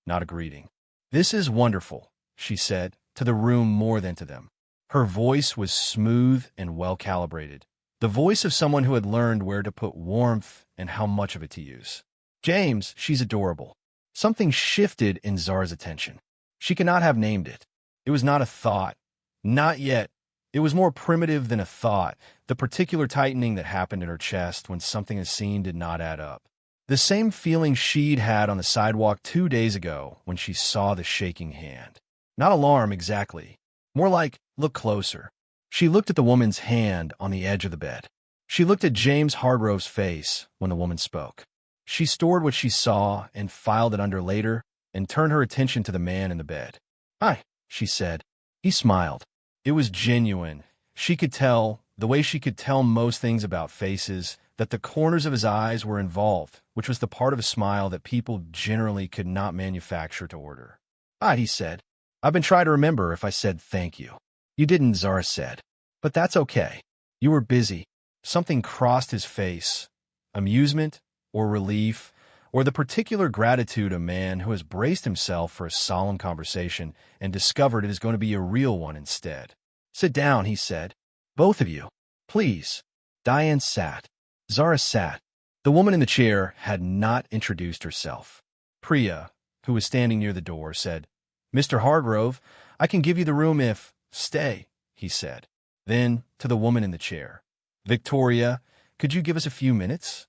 not a greeting. "This is wonderful," she said, to the room more than to them. Her voice was smooth and well-calibrated, the voice of someone who had learned where to put warmth and how much of it to use. "James, she's adorable." Something shifted in Zara's attention. She could not have named it. It was not a thought. Not yet. It was more primitive than a thought, the particular tightening that happened in her chest when something as seen did not add up. The same feeling she'd had on the sidewalk 2 days ago when she saw the shaking hand. Not alarm, exactly. More like, look closer. She looked at the woman's hand on the edge of the bed. She looked at James Hargrove's face when the woman spoke. She stored what she saw and filed it under later and turned her attention to the man in the bed. "Hi," she said. He smiled. It was genuine. She could tell, the way she could tell most things about faces, that the corners of his eyes were involved, which was the part of a smile that people generally could not manufacture to order. "Hi," he said. "I've been trying to remember if I said thank you." "You didn't," Zara said. "But that's okay. You were busy." Something crossed his face. Amusement, or relief, or the particular gratitude of a man who has braced himself for a solemn conversation and discovered it is going to be a real one instead. "Sit down," he said. "Both of you. Please." Diane sat. Zara sat. The woman in the chair had not introduced herself. Priya, who was standing near the door, said, "Mr. Hargrove, I can give you the room if—" "Stay," he said. Then, to the woman in the chair, "Victoria, could you give us a few minutes?"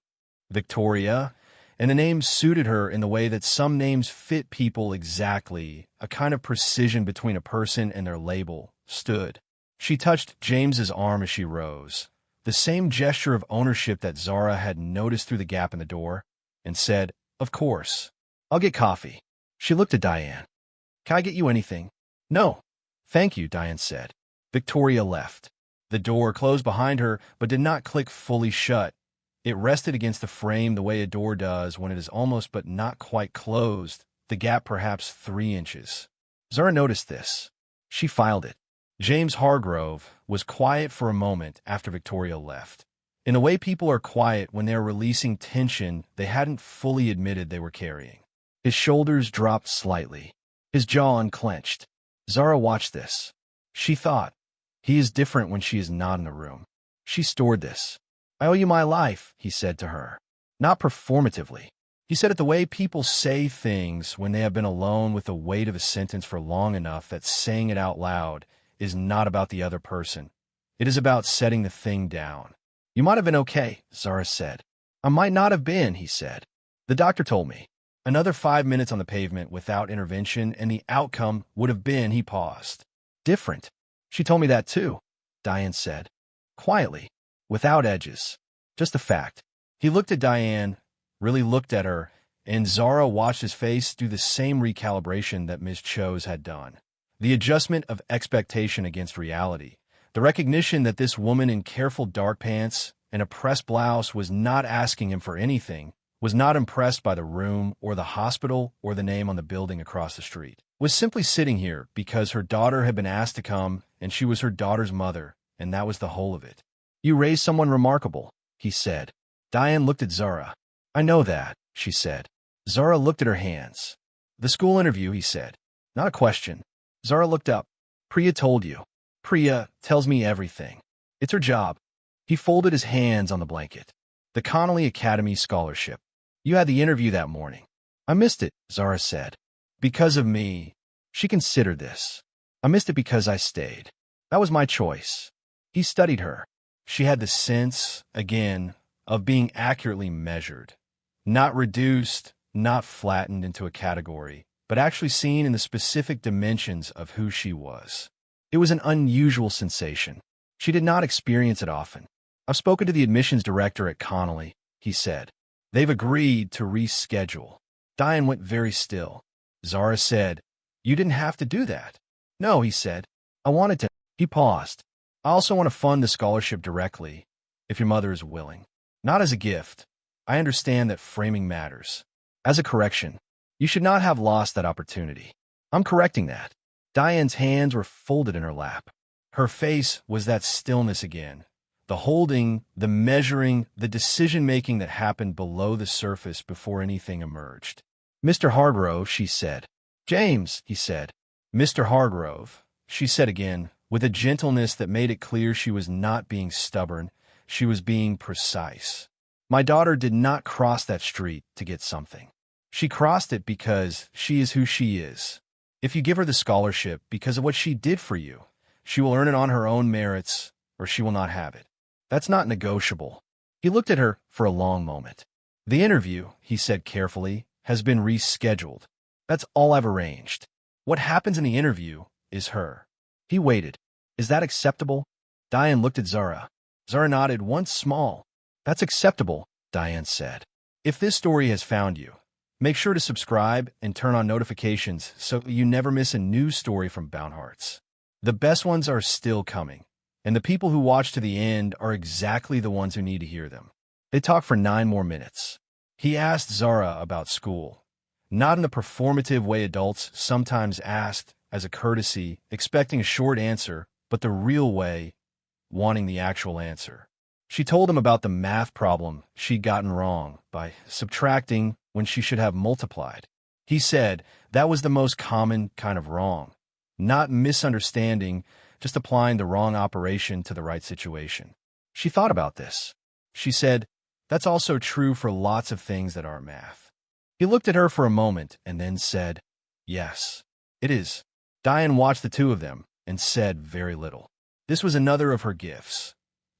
Victoria, and the name suited her in the way that some names fit people exactly, a kind of precision between a person and their label, stood. She touched James's arm as she rose, the same gesture of ownership that Zara had noticed through the gap in the door, and said, "Of course. I'll get coffee." She looked at Diane. "Can I get you anything?" "No. Thank you," Diane said. Victoria left. The door closed behind her, but did not click fully shut. It rested against the frame the way a door does when it is almost but not quite closed, the gap perhaps 3 inches. Zara noticed this. She filed it. James Hargrove was quiet for a moment after Victoria left. In the way people are quiet when they are releasing tension they hadn't fully admitted they were carrying. His shoulders dropped slightly. His jaw unclenched. Zara watched this. She thought, he is different when she is not in the room. She stored this. "I owe you my life," he said to her. Not performatively. He said it the way people say things when they have been alone with the weight of a sentence for long enough that saying it out loud is not about the other person. It is about setting the thing down. "You might have been okay," Zara said. "I might not have been," he said. "The doctor told me." Another 5 minutes on the pavement without intervention, and the outcome would have been, he paused. "Different." "She told me that too," Diane said. Quietly, without edges. Just a fact. He looked at Diane, really looked at her, and Zara watched his face do the same recalibration that Ms. Cho's had done. The adjustment of expectation against reality. The recognition that this woman in careful dark pants and a pressed blouse was not asking him for anything, was not impressed by the room or the hospital or the name on the building across the street, was simply sitting here because her daughter had been asked to come and she was her daughter's mother, and that was the whole of it. "You raised someone remarkable," he said. Diane looked at Zara. "I know that," she said. Zara looked at her hands. "The school interview," he said. Not a question. Zara looked up. "Priya told you." "Priya tells me everything. It's her job." He folded his hands on the blanket. "The Connolly Academy Scholarship. You had the interview that morning." "I missed it," Zara said. "Because of me." She considered this. "I missed it because I stayed. That was my choice." He studied her. She had the sense, again, of being accurately measured. Not reduced, not flattened into a category, but actually seen in the specific dimensions of who she was. It was an unusual sensation. She did not experience it often. "I've spoken to the admissions director at Connolly," he said. "They've agreed to reschedule." Diane went very still. Zara said, "You didn't have to do that." "No," he said. "I wanted to." He paused. "I also want to fund the scholarship directly, if your mother is willing. Not as a gift. I understand that framing matters. As a correction, you should not have lost that opportunity. I'm correcting that." Diane's hands were folded in her lap. Her face was that stillness again. The holding, the measuring, the decision-making that happened below the surface before anything emerged. "Mr. Hargrove," she said. "James," he said. "Mr. Hargrove," she said again, with a gentleness that made it clear she was not being stubborn, she was being precise. "My daughter did not cross that street to get something. She crossed it because she is who she is. If you give her the scholarship because of what she did for you, she will earn it on her own merits, or she will not have it. That's not negotiable." He looked at her for a long moment. The interview, he said carefully, has been rescheduled. That's all I've arranged. What happens in the interview is her. He waited. Is that acceptable? Diane looked at Zara. Zara nodded once small. That's acceptable, Diane said. If this story has found you, make sure to subscribe and turn on notifications so you never miss a new story from Bound Hearts. The best ones are still coming, and the people who watch to the end are exactly the ones who need to hear them. They talked for 9 more minutes. He asked Zara about school, not in the performative way adults sometimes asked as a courtesy, expecting a short answer, but the real way, wanting the actual answer. She told him about the math problem she'd gotten wrong by subtracting when she should have multiplied. He said that was the most common kind of wrong, not misunderstanding, just applying the wrong operation to the right situation. She thought about this. She said, that's also true for lots of things that aren't math. He looked at her for a moment and then said, yes, it is. Diane watched the two of them and said very little. This was another of her gifts.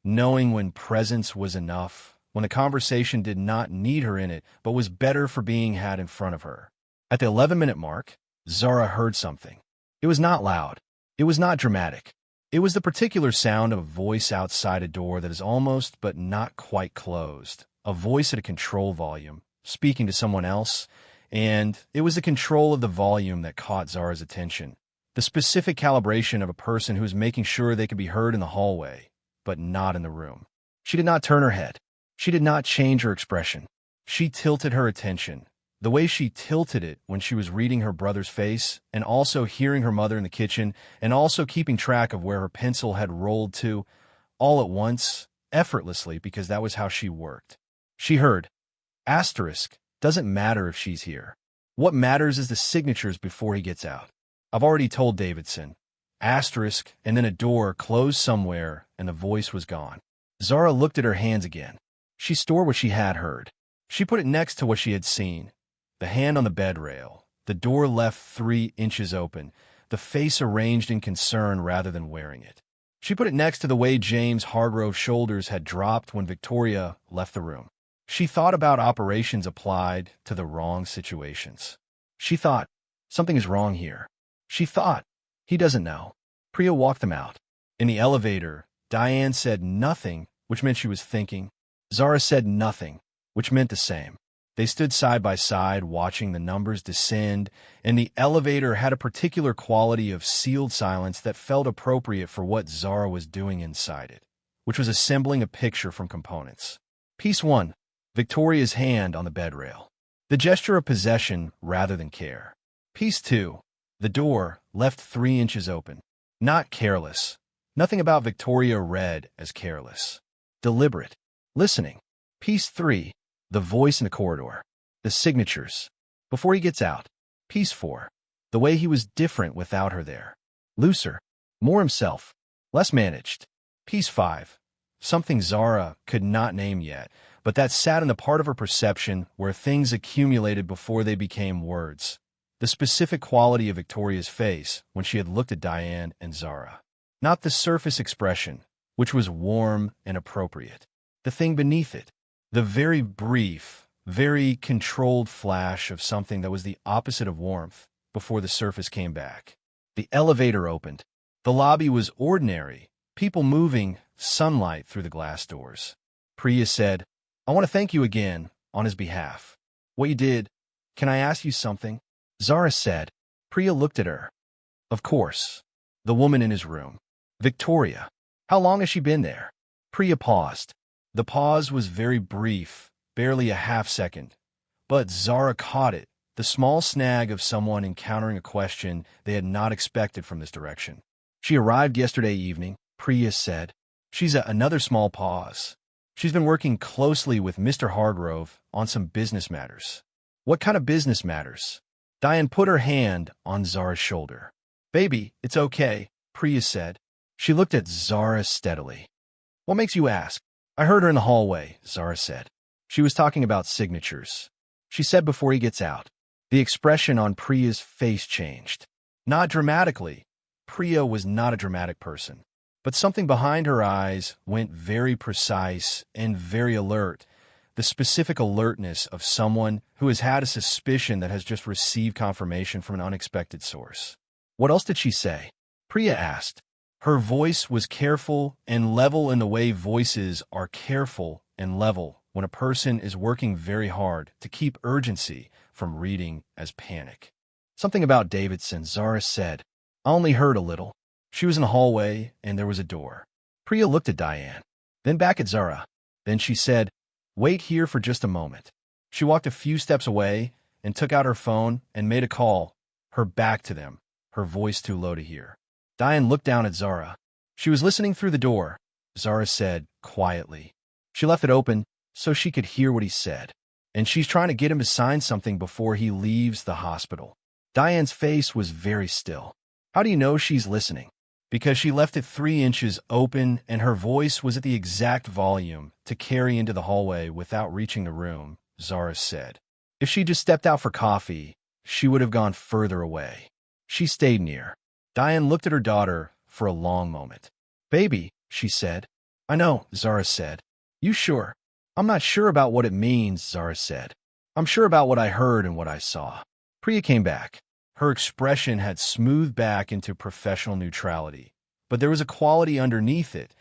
Knowing when presence was enough, when the conversation did not need her in it, but was better for being had in front of her. At the 11-minute mark, Zara heard something. It was not loud. It was not dramatic. It was the particular sound of a voice outside a door that is almost but not quite closed, a voice at a control volume, speaking to someone else, and it was the control of the volume that caught Zara's attention, the specific calibration of a person who was making sure they could be heard in the hallway, but not in the room. She did not turn her head. She did not change her expression. She tilted her attention, the way she tilted it when she was reading her brother's face and also hearing her mother in the kitchen and also keeping track of where her pencil had rolled to, all at once, effortlessly, because that was how she worked. She heard, asterisk, doesn't matter if she's here. What matters is the signatures before he gets out. I've already told Davidson. Asterisk, and then a door closed somewhere, and the voice was gone. Zara looked at her hands again. She stored what she had heard. She put it next to what she had seen. The hand on the bed rail, the door left 3 inches open, the face arranged in concern rather than wearing it. She put it next to the way James Hargrove's shoulders had dropped when Victoria left the room. She thought about operations applied to the wrong situations. She thought, something is wrong here. She thought, he doesn't know. Priya walked them out. In the elevator, Diane said nothing, which meant she was thinking. Zara said nothing, which meant the same. They stood side by side, watching the numbers descend, and the elevator had a particular quality of sealed silence that felt appropriate for what Zara was doing inside it, which was assembling a picture from components. Piece 1. Victoria's hand on the bed rail. The gesture of possession rather than care. Piece 2. The door, left 3 inches open. Not careless. Nothing about Victoria read as careless. Deliberate. Listening. Piece 3. The voice in the corridor. The signatures. Before he gets out. Piece 4. The way he was different without her there. Looser. More himself. Less managed. Piece 5. Something Zara could not name yet, but that sat in the part of her perception where things accumulated before they became words. The specific quality of Victoria's face when she had looked at Diane and Zara. Not the surface expression, which was warm and appropriate. The thing beneath it. The very brief, very controlled flash of something that was the opposite of warmth before the surface came back. The elevator opened. The lobby was ordinary, people moving, sunlight through the glass doors. Priya said, I want to thank you again, on his behalf. What you did, can I ask you something? Zara said. Priya looked at her. Of course. The woman in his room. Victoria. How long has she been there? Priya paused. The pause was very brief, barely a half-second. But Zara caught it, the small snag of someone encountering a question they had not expected from this direction. She arrived yesterday evening, Priya said. She's another small pause. She's been working closely with Mr. Hargrove on some business matters. What kind of business matters? Diane put her hand on Zara's shoulder. Baby, it's okay, Priya said. She looked at Zara steadily. What makes you ask? I heard her in the hallway, Zara said. She was talking about signatures. She said before he gets out. The expression on Priya's face changed. Not dramatically. Priya was not a dramatic person. But something behind her eyes went very precise and very alert, the specific alertness of someone who has had a suspicion that has just received confirmation from an unexpected source. What else did she say? Priya asked. Her voice was careful and level in the way voices are careful and level when a person is working very hard to keep urgency from reading as panic. Something about Davidson, Zara said. I only heard a little. She was in the hallway and there was a door. Priya looked at Diane, then back at Zara. Then she said, wait here for just a moment. She walked a few steps away and took out her phone and made a call, her back to them, her voice too low to hear. Diane looked down at Zara. She was listening through the door, Zara said quietly. She left it open so she could hear what he said, and she's trying to get him to sign something before he leaves the hospital. Diane's face was very still. How do you know she's listening? Because she left it 3 inches open and her voice was at the exact volume to carry into the hallway without reaching the room, Zara said. If she just stepped out for coffee, she would have gone further away. She stayed near. Diane looked at her daughter for a long moment. Baby, she said. I know, Zara said. You sure? I'm not sure about what it means, Zara said. I'm sure about what I heard and what I saw. Priya came back. Her expression had smoothed back into professional neutrality, but there was a quality underneath it,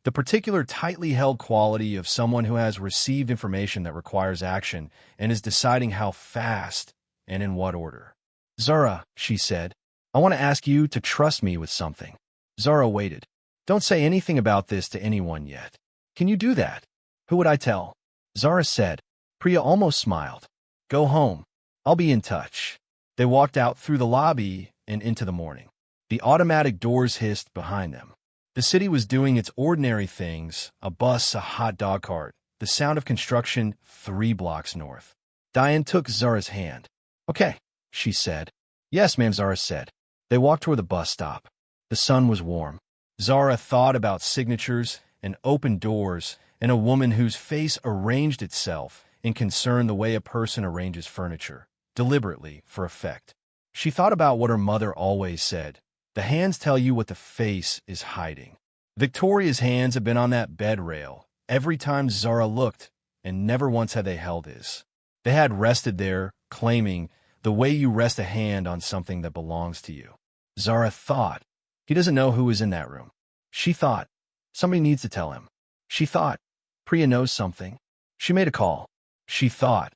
the particular tightly held quality of someone who has received information that requires action and is deciding how fast and in what order. Zara, she said, I want to ask you to trust me with something. Zara waited. Don't say anything about this to anyone yet. Can you do that? Who would I tell? Zara said. Priya almost smiled. Go home. I'll be in touch. They walked out through the lobby and into the morning. The automatic doors hissed behind them. The city was doing its ordinary things, a bus, a hot dog cart, the sound of construction 3 blocks north. Diane took Zara's hand. Okay, she said. Yes, ma'am, Zara said. They walked toward the bus stop. The sun was warm. Zara thought about signatures and open doors and a woman whose face arranged itself in concern the way a person arranges furniture, deliberately, for effect. She thought about what her mother always said. The hands tell you what the face is hiding. Victoria's hands had been on that bed rail every time Zara looked, and never once had they held his. They had rested there, claiming the way you rest a hand on something that belongs to you. Zara thought, he doesn't know who is in that room. She thought, somebody needs to tell him. She thought, Priya knows something. She made a call. She thought,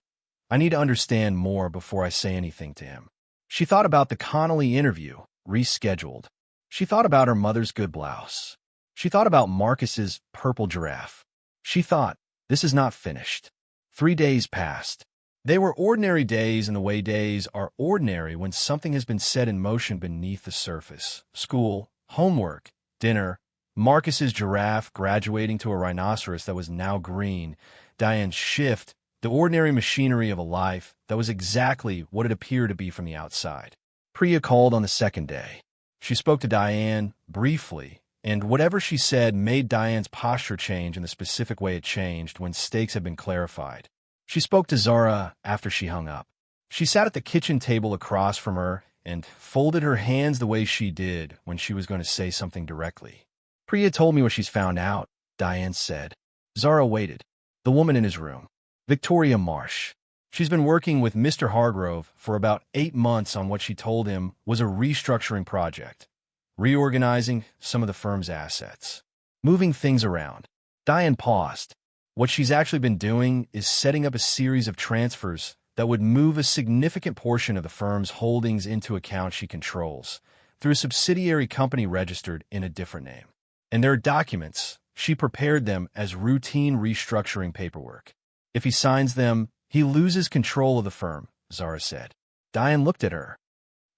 I need to understand more before I say anything to him. She thought about the Connolly interview, rescheduled. She thought about her mother's good blouse. She thought about Marcus's purple giraffe. She thought, this is not finished. 3 days passed. They were ordinary days in the way days are ordinary when something has been set in motion beneath the surface. School, homework, dinner, Marcus's giraffe graduating to a rhinoceros that was now green, Diane's shift, the ordinary machinery of a life that was exactly what it appeared to be from the outside. Priya called on the 2nd day. She spoke to Diane briefly, and whatever she said made Diane's posture change in the specific way it changed when stakes had been clarified. She spoke to Zara after she hung up. She sat at the kitchen table across from her and folded her hands the way she did when she was going to say something directly. Priya told me what she's found out, Diane said. Zara waited. The woman in his room. Victoria Marsh. She's been working with Mr. Hargrove for about 8 months on what she told him was a restructuring project, reorganizing some of the firm's assets, moving things around. Diane paused. What she's actually been doing is setting up a series of transfers that would move a significant portion of the firm's holdings into accounts she controls through a subsidiary company registered in a different name. And there are documents. She prepared them as routine restructuring paperwork. If he signs them, he loses control of the firm, Zara said. Diane looked at her.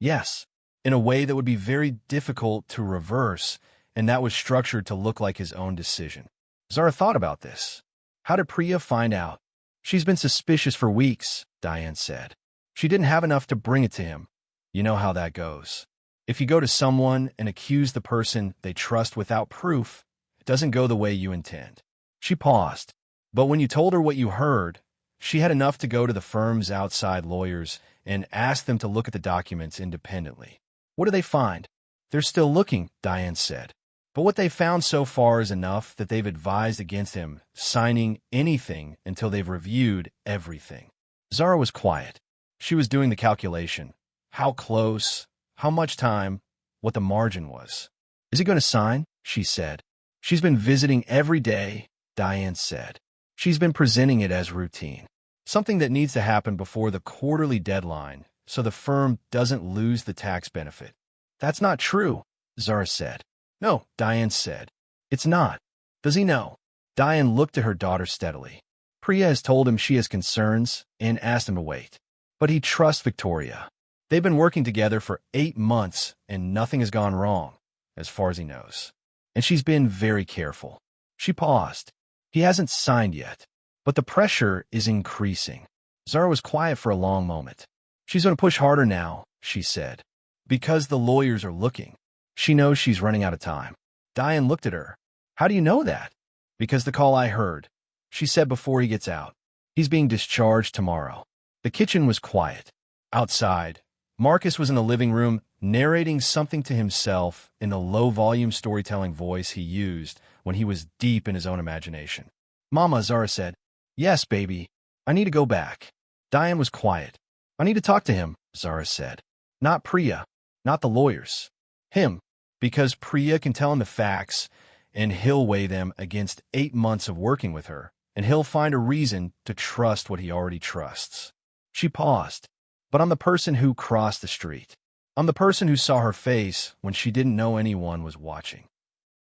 Yes, in a way that would be very difficult to reverse, and that was structured to look like his own decision. Zara thought about this. How did Priya find out? She's been suspicious for weeks, Diane said. She didn't have enough to bring it to him. You know how that goes. If you go to someone and accuse the person they trust without proof, it doesn't go the way you intend. She paused. But when you told her what you heard, she had enough to go to the firm's outside lawyers and ask them to look at the documents independently. What do they find? They're still looking, Diane said. But what they've found so far is enough that they've advised against him signing anything until they've reviewed everything. Zara was quiet. She was doing the calculation. How close, how much time, what the margin was. Is he going to sign? She said. She's been visiting every day, Diane said. She's been presenting it as routine. Something that needs to happen before the quarterly deadline so the firm doesn't lose the tax benefit. That's not true, Zara said. No, Diane said. It's not. Does he know? Diane looked at her daughter steadily. Priya has told him she has concerns and asked him to wait. But he trusts Victoria. They've been working together for 8 months and nothing has gone wrong, as far as he knows. And she's been very careful. She paused. He hasn't signed yet, but the pressure is increasing. Zara was quiet for a long moment. She's going to push harder now, she said, because the lawyers are looking. She knows she's running out of time. Diane looked at her. How do you know that? Because the call I heard. She said before he gets out. He's being discharged tomorrow. The kitchen was quiet. Outside, Marcus was in the living room narrating something to himself in the low-volume storytelling voice he used when he was deep in his own imagination. Mama, Zara said. Yes, baby. I need to go back. Diane was quiet. I need to talk to him, Zara said. Not Priya. Not the lawyers. Him. Because Priya can tell him the facts, and he'll weigh them against 8 months of working with her, and he'll find a reason to trust what he already trusts. She paused. But I'm the person who crossed the street. I'm the person who saw her face when she didn't know anyone was watching.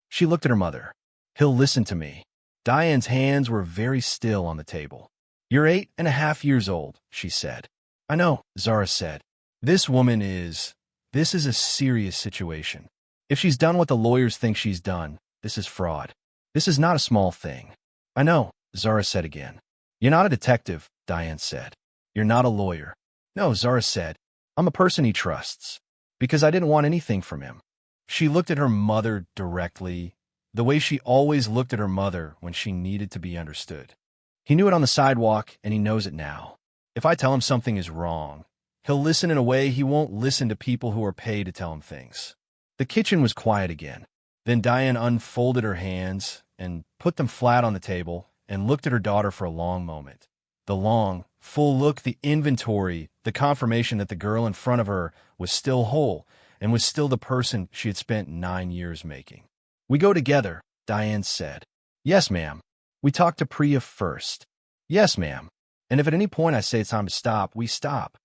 She looked at her mother. He'll listen to me. Diane's hands were very still on the table. You're 8.5 years old, she said. I know, Zara said. This is a serious situation. If she's done what the lawyers think she's done, this is fraud. This is not a small thing. I know, Zara said again. You're not a detective, Diane said. You're not a lawyer. No, Zara said. I'm a person he trusts. Because I didn't want anything from him. She looked at her mother directly, the way she always looked at her mother when she needed to be understood. He knew it on the sidewalk, and he knows it now. If I tell him something is wrong, he'll listen in a way he won't listen to people who are paid to tell him things. The kitchen was quiet again. Then Diane unfolded her hands and put them flat on the table and looked at her daughter for a long moment. The long, full look, the inventory, the confirmation that the girl in front of her was still whole and was still the person she had spent 9 years making. We go together, Diane said. Yes, ma'am. We talk to Priya first. Yes, ma'am. And if at any point I say it's time to stop, we stop.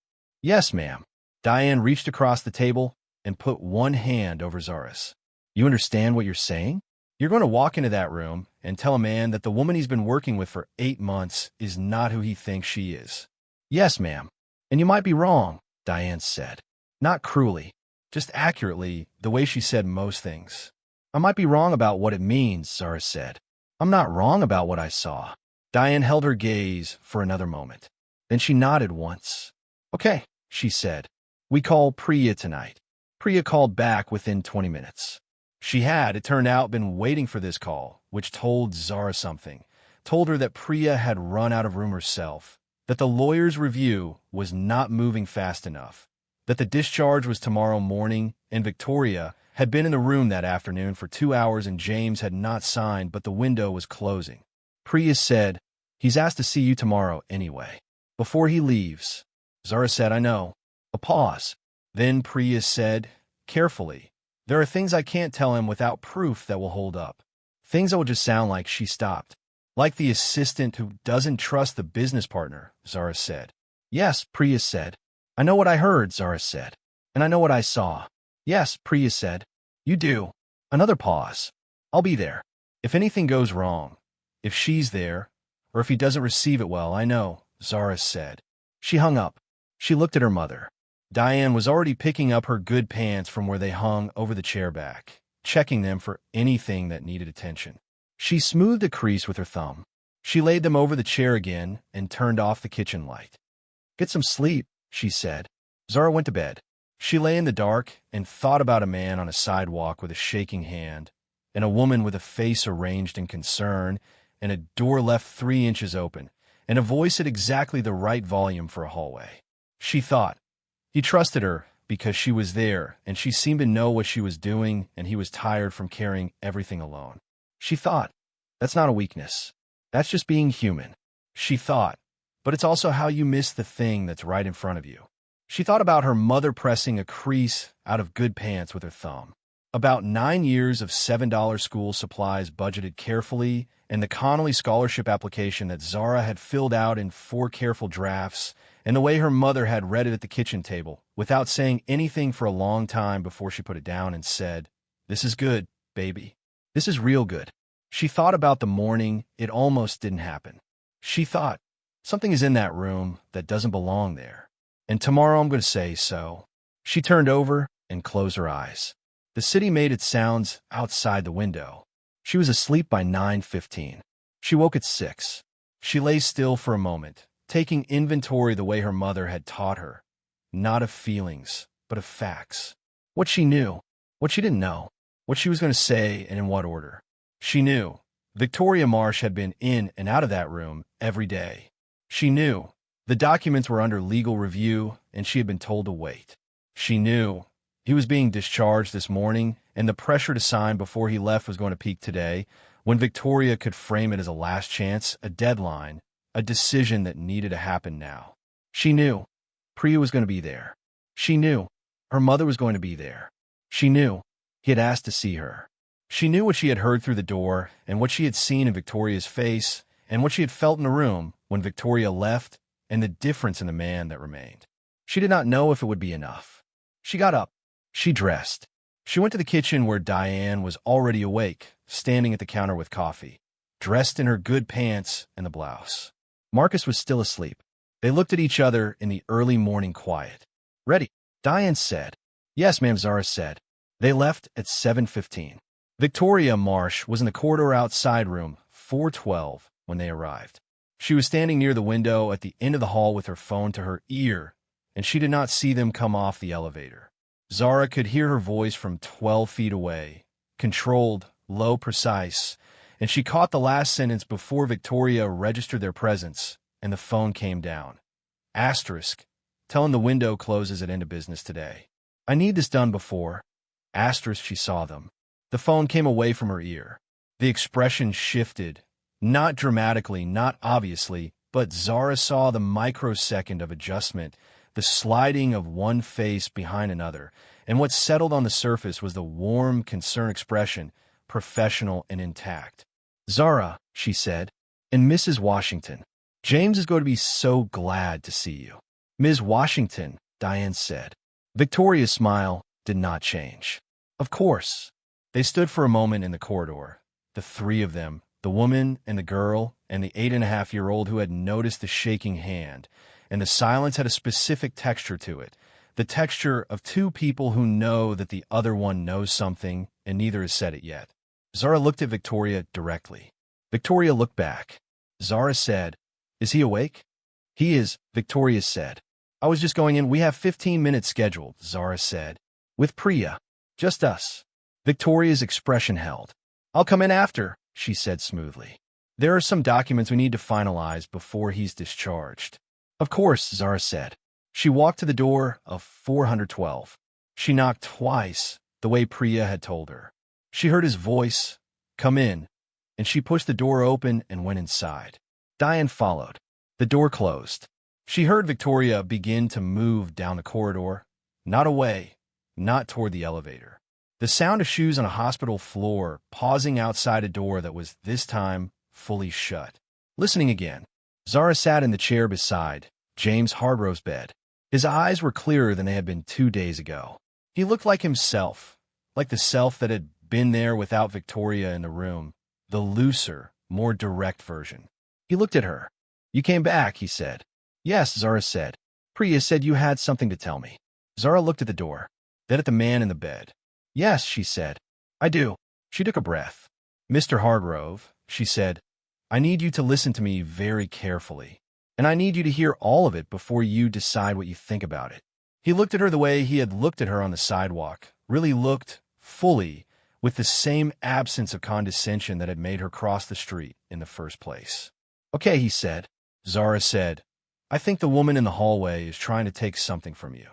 Yes, ma'am. Diane reached across the table and put one hand over Zara's. You understand what you're saying? You're going to walk into that room and tell a man that the woman he's been working with for 8 months is not who he thinks she is. Yes, ma'am. And you might be wrong, Diane said. Not cruelly, just accurately, the way she said most things. I might be wrong about what it means, Zara said. I'm not wrong about what I saw. Diane held her gaze for another moment. Then she nodded once. Okay, she said. We call Priya tonight. Priya called back within 20 minutes. She had, it turned out, been waiting for this call, which told Zara something. Told her that Priya had run out of room herself, that the lawyer's review was not moving fast enough, that the discharge was tomorrow morning, and Victoria had been in the room that afternoon for 2 hours and James had not signed, but the window was closing. Priya said, he's asked to see you tomorrow anyway. Before he leaves. Zara said, I know. A pause. Then Priya said, carefully, there are things I can't tell him without proof that will hold up. Things that will just sound like she stopped. Like the assistant who doesn't trust the business partner, Zara said. Yes, Priya said. I know what I heard, Zara said. And I know what I saw. Yes, Priya said. You do. Another pause. I'll be there. If anything goes wrong, if she's there, or if he doesn't receive it well, I know, Zara said. She hung up. She looked at her mother. Diane was already picking up her good pants from where they hung over the chair back, checking them for anything that needed attention. She smoothed a crease with her thumb. She laid them over the chair again and turned off the kitchen light. Get some sleep, she said. Zara went to bed. She lay in the dark and thought about a man on a sidewalk with a shaking hand, and a woman with a face arranged in concern, and a door left 3 inches open, and a voice at exactly the right volume for a hallway. She thought, he trusted her, because she was there, and she seemed to know what she was doing, and he was tired from carrying everything alone. She thought, that's not a weakness. That's just being human. She thought, but it's also how you miss the thing that's right in front of you. She thought about her mother pressing a crease out of good pants with her thumb, about 9 years of $7 school supplies budgeted carefully, and the Connolly scholarship application that Zara had filled out in 4 careful drafts, and the way her mother had read it at the kitchen table, without saying anything for a long time before she put it down and said, "This is good, baby. This is real good." She thought about the morning it almost didn't happen. She thought, something is in that room that doesn't belong there. And tomorrow I'm going to say so. She turned over and closed her eyes. The city made its sounds outside the window. She was asleep by 9:15. She woke at 6. She lay still for a moment, taking inventory the way her mother had taught her, not of feelings, but of facts. What she knew, what she didn't know, what she was going to say and in what order. She knew Victoria Marsh had been in and out of that room every day. She knew the documents were under legal review and she had been told to wait. She knew he was being discharged this morning and the pressure to sign before he left was going to peak today, when Victoria could frame it as a last chance, a deadline, a decision that needed to happen now. She knew Priya was going to be there. She knew her mother was going to be there. She knew he had asked to see her. She knew what she had heard through the door and what she had seen in Victoria's face and what she had felt in the room when Victoria left and the difference in the man that remained. She did not know if it would be enough. She got up. She dressed. She went to the kitchen where Diane was already awake, standing at the counter with coffee, dressed in her good pants and the blouse. Marcus was still asleep. They looked at each other in the early morning quiet. "Ready?" Diane said. "Yes, ma'am," Zara said. They left at 7:15. Victoria Marsh was in the corridor outside room 412 when they arrived. She was standing near the window at the end of the hall with her phone to her ear, and she did not see them come off the elevator. Zara could hear her voice from 12 feet away, controlled, low, precise, and she caught the last sentence before Victoria registered their presence, and the phone came down. Asterisk, telling the window closes at end of business today. "I need this done before." Asterisk, she saw them. The phone came away from her ear. The expression shifted, not dramatically, not obviously, but Zara saw the microsecond of adjustment, the sliding of one face behind another, and what settled on the surface was the warm, concerned expression, professional and intact. "Zara," she said, "and Mrs. Washington, James is going to be so glad to see you." "Ms. Washington," Diane said. Victoria's smile did not change. "Of course." They stood for a moment in the corridor, the 3 of them, the woman and the girl and the 8.5-year-old who had noticed the shaking hand, and the silence had a specific texture to it, the texture of 2 people who know that the other one knows something and neither has said it yet. Zara looked at Victoria directly. Victoria looked back. Zara said, "Is he awake?" "He is," Victoria said. "I was just going in. We have 15 minutes scheduled," Zara said. "With Priya. Just us." Victoria's expression held. "I'll come in after," she said smoothly. "There are some documents we need to finalize before he's discharged." "Of course," Zara said. She walked to the door of 412. She knocked twice, the way Priya had told her. She heard his voice, "Come in," and she pushed the door open and went inside. Diane followed. The door closed. She heard Victoria begin to move down the corridor, not away, not toward the elevator. The sound of shoes on a hospital floor, pausing outside a door that was, this time, fully shut. Listening again. Zara sat in the chair beside James Hargrove's bed. His eyes were clearer than they had been 2 days ago. He looked like himself, like the self that had been there without Victoria in the room, the looser, more direct version. He looked at her. "You came back," he said. "Yes," Zara said. "Priya said you had something to tell me." Zara looked at the door, then at the man in the bed. "Yes," she said. "I do." She took a breath. "Mr. Hargrove," she said, "I need you to listen to me very carefully, and I need you to hear all of it before you decide what you think about it." He looked at her the way he had looked at her on the sidewalk, really looked, fully, with the same absence of condescension that had made her cross the street in the first place. "Okay," he said. Zara said, "I think the woman in the hallway is trying to take something from you."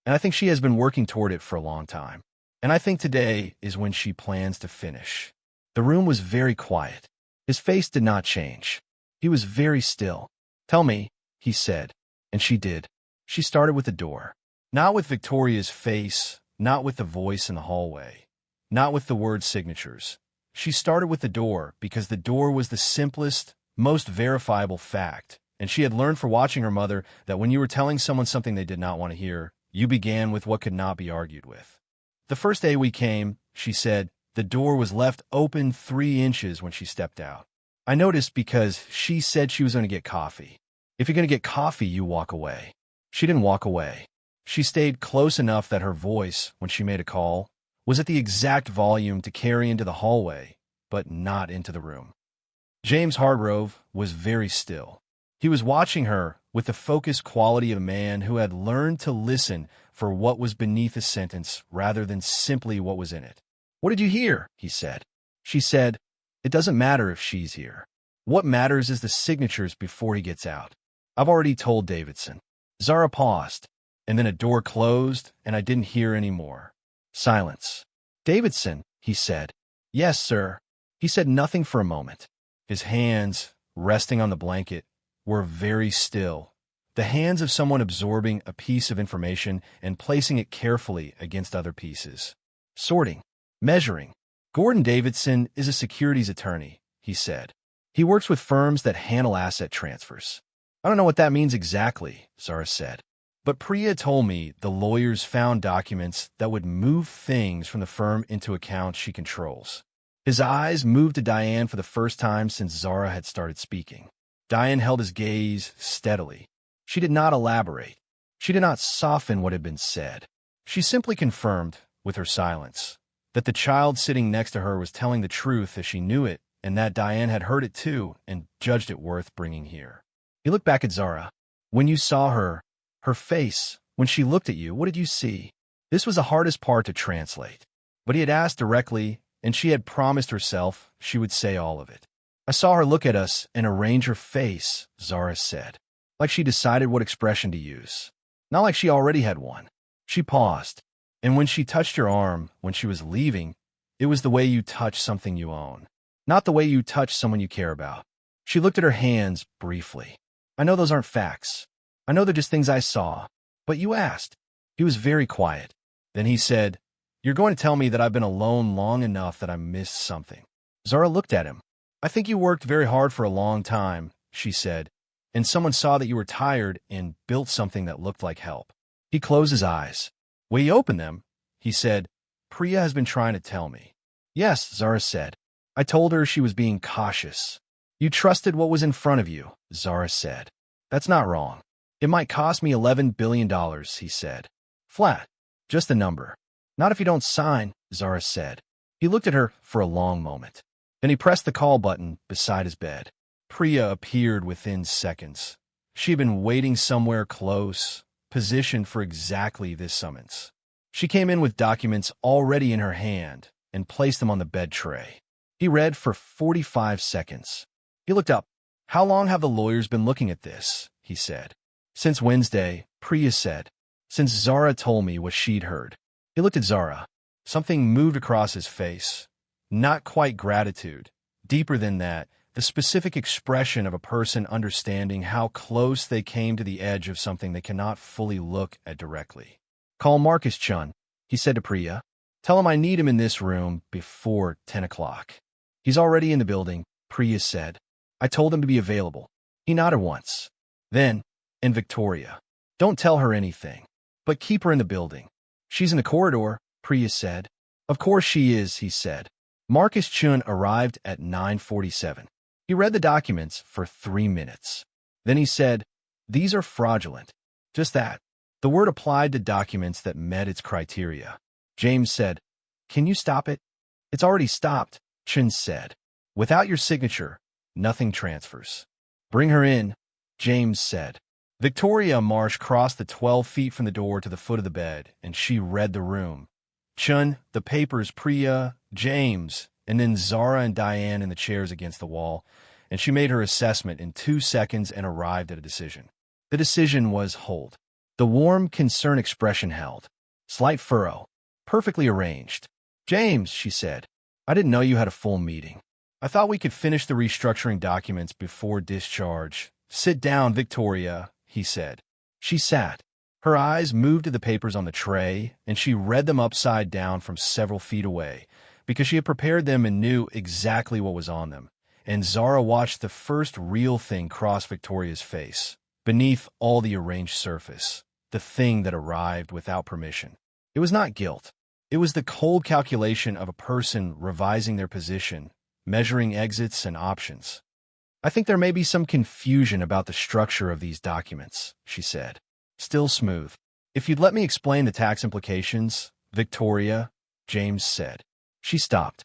And I think she has been working toward it for a long time. And I think today is when she plans to finish. The room was very quiet. His face did not change. He was very still. "Tell me," he said, and she did. She started with the door. Not with Victoria's face, not with the voice in the hallway, not with the word signatures. She started with the door because the door was the simplest, most verifiable fact, and she had learned for watching her mother that when you were telling someone something they did not want to hear, you began with what could not be argued with. "The first day we came," she said, "the door was left open 3 inches when she stepped out. I noticed because she said she was going to get coffee. If you're going to get coffee, you walk away." She didn't walk away. She stayed close enough that her voice, when she made a call, was at the exact volume to carry into the hallway, but not into the room. James Hargrove was very still. He was watching her with the focused quality of a man who had learned to listen for what was beneath a sentence rather than simply what was in it. "What did you hear?" he said. She said, "It doesn't matter if she's here. What matters is the signatures before he gets out. I've already told Davidson." Zara paused, and then a door closed, and I didn't hear any more. Silence. "Davidson," he said. "Yes, sir." He said nothing for a moment. His hands, resting on the blanket, were very still. The hands of someone absorbing a piece of information and placing it carefully against other pieces. Sorting. Measuring. "Gordon Davidson is a securities attorney," he said. "He works with firms that handle asset transfers." "I don't know what that means exactly," Zara said. "But Priya told me the lawyers found documents that would move things from the firm into accounts she controls." His eyes moved to Diane for the first time since Zara had started speaking. Diane held his gaze steadily. She did not elaborate. She did not soften what had been said. She simply confirmed, with her silence, that the child sitting next to her was telling the truth as she knew it, and that Diane had heard it too and judged it worth bringing here. He looked back at Zara. "When you saw her face, when she looked at you, what did you see?" This was the hardest part to translate. But he had asked directly, and she had promised herself she would say all of it. "I saw her look at us and arrange her face," Zara said, like she decided what expression to use. Not like she already had one. She paused, and when she touched your arm when she was leaving, it was the way you touch something you own, not the way you touch someone you care about. She looked at her hands briefly. "I know those aren't facts. I know they're just things I saw. But you asked." He was very quiet. Then he said, "You're going to tell me that I've been alone long enough that I missed something." Zara looked at him. "I think you worked very hard for a long time," she said, "and someone saw that you were tired and built something that looked like help." He closed his eyes. When he opened them, he said, "Priya has been trying to tell me." "Yes," Zara said. "I told her she was being cautious." "You trusted what was in front of you," Zara said. "That's not wrong." "It might cost me $11 billion, he said. "Flat. Just a number." "Not if you don't sign," Zara said. He looked at her for a long moment. Then he pressed the call button beside his bed. Priya appeared within seconds. She had been waiting somewhere close, positioned for exactly this summons. She came in with documents already in her hand and placed them on the bed tray. He read for 45 seconds. He looked up. "How long have the lawyers been looking at this?" he said. "Since Wednesday," Priya said. "Since Zara told me what she'd heard." He looked at Zara. Something moved across his face. Not quite gratitude. Deeper than that, the specific expression of a person understanding how close they came to the edge of something they cannot fully look at directly. "Call Marcus Chun," he said to Priya. "Tell him I need him in this room before 10 o'clock. "He's already in the building," Priya said. "I told him to be available." He nodded once. Then, "And Victoria. Don't tell her anything, but keep her in the building." "She's in the corridor," Priya said. "Of course she is," he said. Marcus Chun arrived at 9:47. He read the documents for 3 minutes. Then he said, "These are fraudulent." Just that. The word applied to documents that met its criteria. James said, "Can you stop it?" "It's already stopped," Chun said. "Without your signature, nothing transfers." "Bring her in," James said. Victoria Marsh crossed the 12 feet from the door to the foot of the bed, and she read the room. Chun, the papers, Priya, James, and then Zara and Diane in the chairs against the wall, and she made her assessment in 2 seconds and arrived at a decision. The decision was hold. The warm, concerned expression held. Slight furrow. Perfectly arranged. "James," she said, "I didn't know you had a full meeting. I thought we could finish the restructuring documents before discharge." "Sit down, Victoria," he said. She sat. Her eyes moved to the papers on the tray, and she read them upside down from several feet away, because she had prepared them and knew exactly what was on them. And Zara watched the first real thing cross Victoria's face, beneath all the arranged surface, the thing that arrived without permission. It was not guilt. It was the cold calculation of a person revising their position, measuring exits and options. "I think there may be some confusion about the structure of these documents," she said. Still smooth. "If you'd let me explain the tax implications, Victoria," James said. She stopped.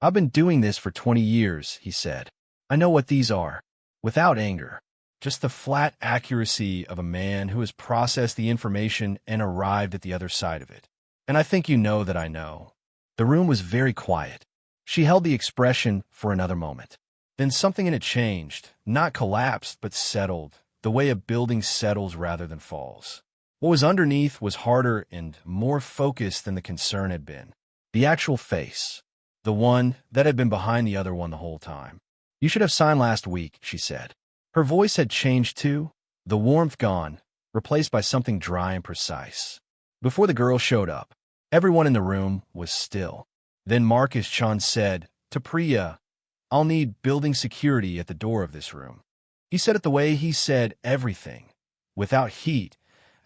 "I've been doing this for 20 years, he said. "I know what these are." Without anger. Just the flat accuracy of a man who has processed the information and arrived at the other side of it. "And I think you know that I know." The room was very quiet. She held the expression for another moment. Then something in it changed, not collapsed, but settled, the way a building settles rather than falls. What was underneath was harder and more focused than the concern had been. The actual face. The one that had been behind the other one the whole time. "You should have signed last week," she said. Her voice had changed too, the warmth gone, replaced by something dry and precise. Before the girl showed up, everyone in the room was still. Then Marcus Chan said to Priya, "I'll need building security at the door of this room." He said it the way he said everything, without heat,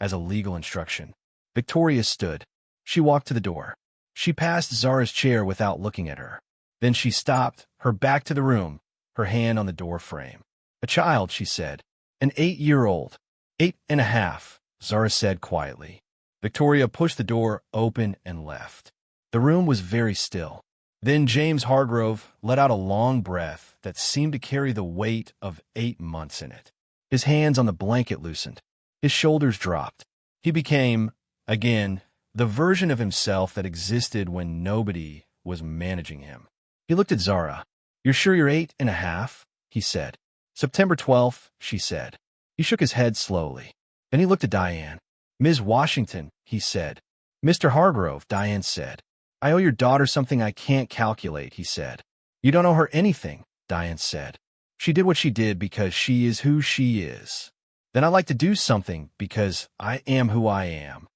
as a legal instruction. Victoria stood. She walked to the door. She passed Zara's chair without looking at her. Then she stopped, her back to the room, her hand on the door frame. "A child," she said. "An 8-year-old. 8.5, Zara said quietly. Victoria pushed the door open and left. The room was very still. Then James Hargrove let out a long breath that seemed to carry the weight of 8 months in it. His hands on the blanket loosened. His shoulders dropped. He became, again, the version of himself that existed when nobody was managing him. He looked at Zara. "You're sure you're 8.5? He said. "September 12th, she said. He shook his head slowly. Then he looked at Diane. "Ms. Washington," he said. "Mr. Hargrove," Diane said. "I owe your daughter something I can't calculate," he said. "You don't owe her anything," Diane said. "She did what she did because she is who she is. Then I'd like to do something because I am who I am."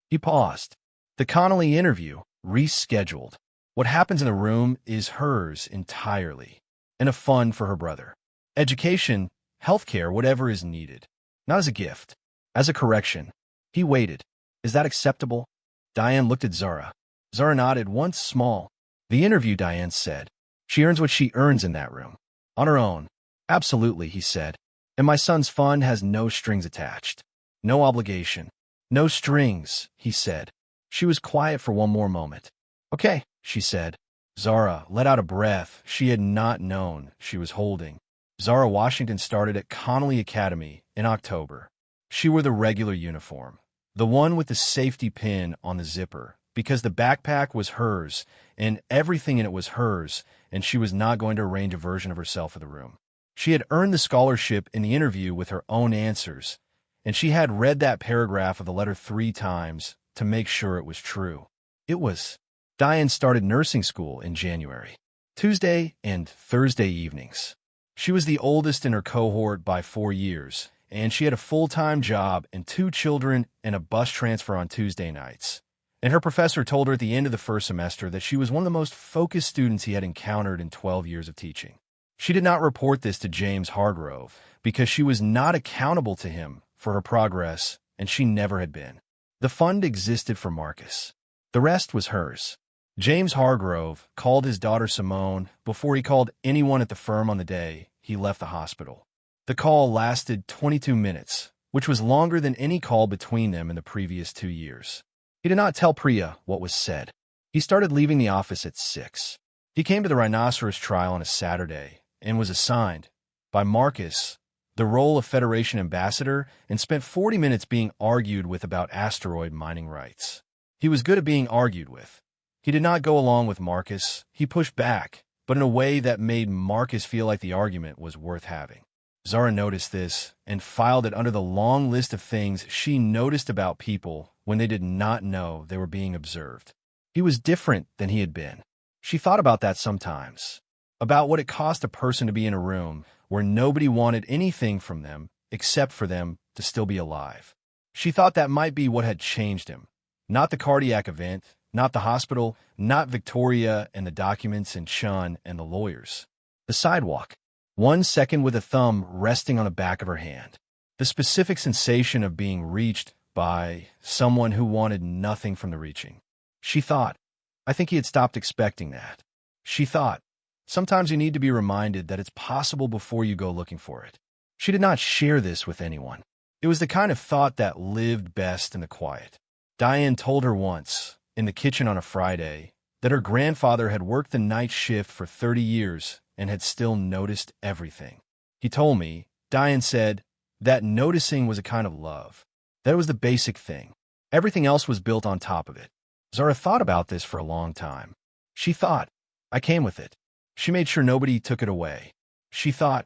He paused. The Connolly interview, rescheduled. What happens in the room is hers entirely, and a fund for her brother. Education, healthcare, whatever is needed. Not as a gift, as a correction. He waited. "Is that acceptable?" Diane looked at Zara. Zara nodded once, small. "The interview," Diane said. "She earns what she earns in that room. On her own." "Absolutely," he said. "And my son's fund has no strings attached. No obligation." "No strings," he said. She was quiet for one more moment. "Okay," she said. Zara let out a breath she had not known she was holding. Zara Washington started at Connolly Academy in October. She wore the regular uniform, the one with the safety pin on the zipper, because the backpack was hers, and everything in it was hers, and she was not going to arrange a version of herself for the room. She had earned the scholarship in the interview with her own answers, and she had read that paragraph of the letter 3 times to make sure it was true. It was. Diane started nursing school in January, Tuesday and Thursday evenings. She was the oldest in her cohort by 4 years, and she had a full-time job and 2 children and a bus transfer on Tuesday nights. And her professor told her at the end of the first semester that she was one of the most focused students he had encountered in 12 years of teaching. She did not report this to James Hargrove because she was not accountable to him for her progress, and she never had been. The fund existed for Marcus. The rest was hers. James Hargrove called his daughter Simone before he called anyone at the firm on the day he left the hospital. The call lasted 22 minutes, which was longer than any call between them in the previous 2 years. He did not tell Priya what was said. He started leaving the office at 6. He came to the Rhinoceros trial on a Saturday and was assigned, by Marcus, the role of Federation ambassador and spent 40 minutes being argued with about asteroid mining rights. He was good at being argued with. He did not go along with Marcus. He pushed back, but in a way that made Marcus feel like the argument was worth having. Zara noticed this and filed it under the long list of things she noticed about people when they did not know they were being observed. He was different than he had been. She thought about that sometimes, about what it cost a person to be in a room where nobody wanted anything from them except for them to still be alive. She thought that might be what had changed him. Not the cardiac event, not the hospital, not Victoria and the documents and Sean and the lawyers. The sidewalk. 1 second with a thumb resting on the back of her hand. The specific sensation of being reached by someone who wanted nothing from the reaching. She thought, I think he had stopped expecting that. She thought, sometimes you need to be reminded that it's possible before you go looking for it. She did not share this with anyone. It was the kind of thought that lived best in the quiet. Diane told her once, in the kitchen on a Friday, that her grandfather had worked the night shift for 30 years and had still noticed everything. He told me, Diane said, that noticing was a kind of love. That was the basic thing. Everything else was built on top of it. Zara thought about this for a long time. She thought, I came with it. She made sure nobody took it away. She thought,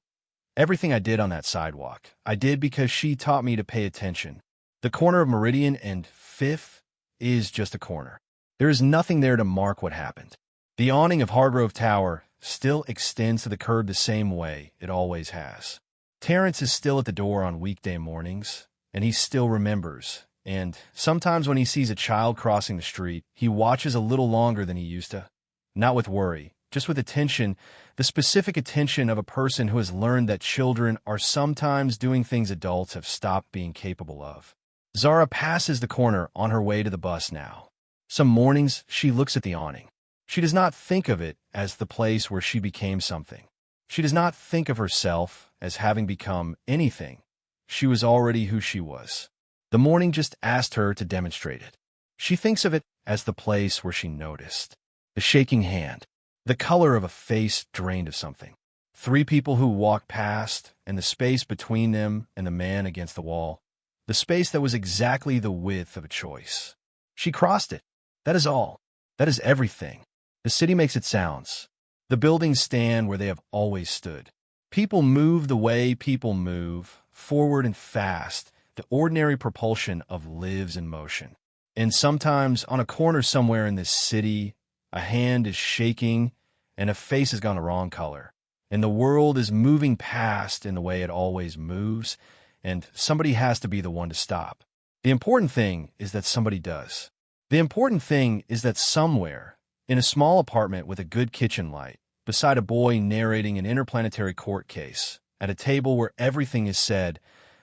everything I did on that sidewalk, I did because she taught me to pay attention. The corner of Meridian and Fifth is just a corner. There is nothing there to mark what happened. The awning of Hargrove Tower still extends to the curb the same way it always has. Terrence is still at the door on weekday mornings, and he still remembers. And sometimes when he sees a child crossing the street, he watches a little longer than he used to. Not with worry, just with attention, the specific attention of a person who has learned that children are sometimes doing things adults have stopped being capable of. Zara passes the corner on her way to the bus now. Some mornings, she looks at the awning. She does not think of it as the place where she became something. She does not think of herself as having become anything. She was already who she was. The morning just asked her to demonstrate it. She thinks of it as the place where she noticed. The shaking hand. The color of a face drained of something. 3 people who walked past, and the space between them and the man against the wall. The space that was exactly the width of a choice. She crossed it. That is all. That is everything. The city makes its sounds. The buildings stand where they have always stood. People move the way people move, forward and fast, the ordinary propulsion of lives in motion. And sometimes, on a corner somewhere in this city, a hand is shaking and a face has gone the wrong color. And the world is moving past in the way it always moves, and somebody has to be the one to stop. The important thing is that somebody does. The important thing is that somewhere, in a small apartment with a good kitchen light, beside a boy narrating an interplanetary court case, at a table where everything is said,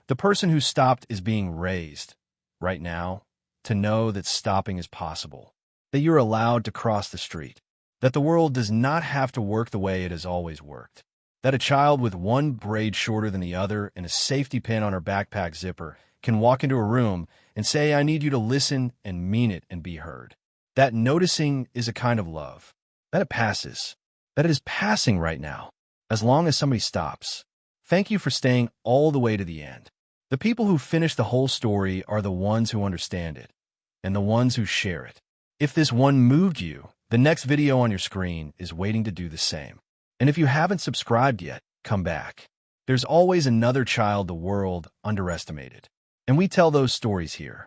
the person who stopped is being raised, right now, to know that stopping is possible, that you're allowed to cross the street, that the world does not have to work the way it has always worked, that a child with one braid shorter than the other and a safety pin on her backpack zipper can walk into a room and say, I need you to listen and mean it and be heard. That noticing is a kind of love. That it passes. That it is passing right now, as long as somebody stops. Thank you for staying all the way to the end. The people who finish the whole story are the ones who understand it, and the ones who share it. If this one moved you, the next video on your screen is waiting to do the same. And if you haven't subscribed yet, come back. There's always another child the world underestimated. And we tell those stories here.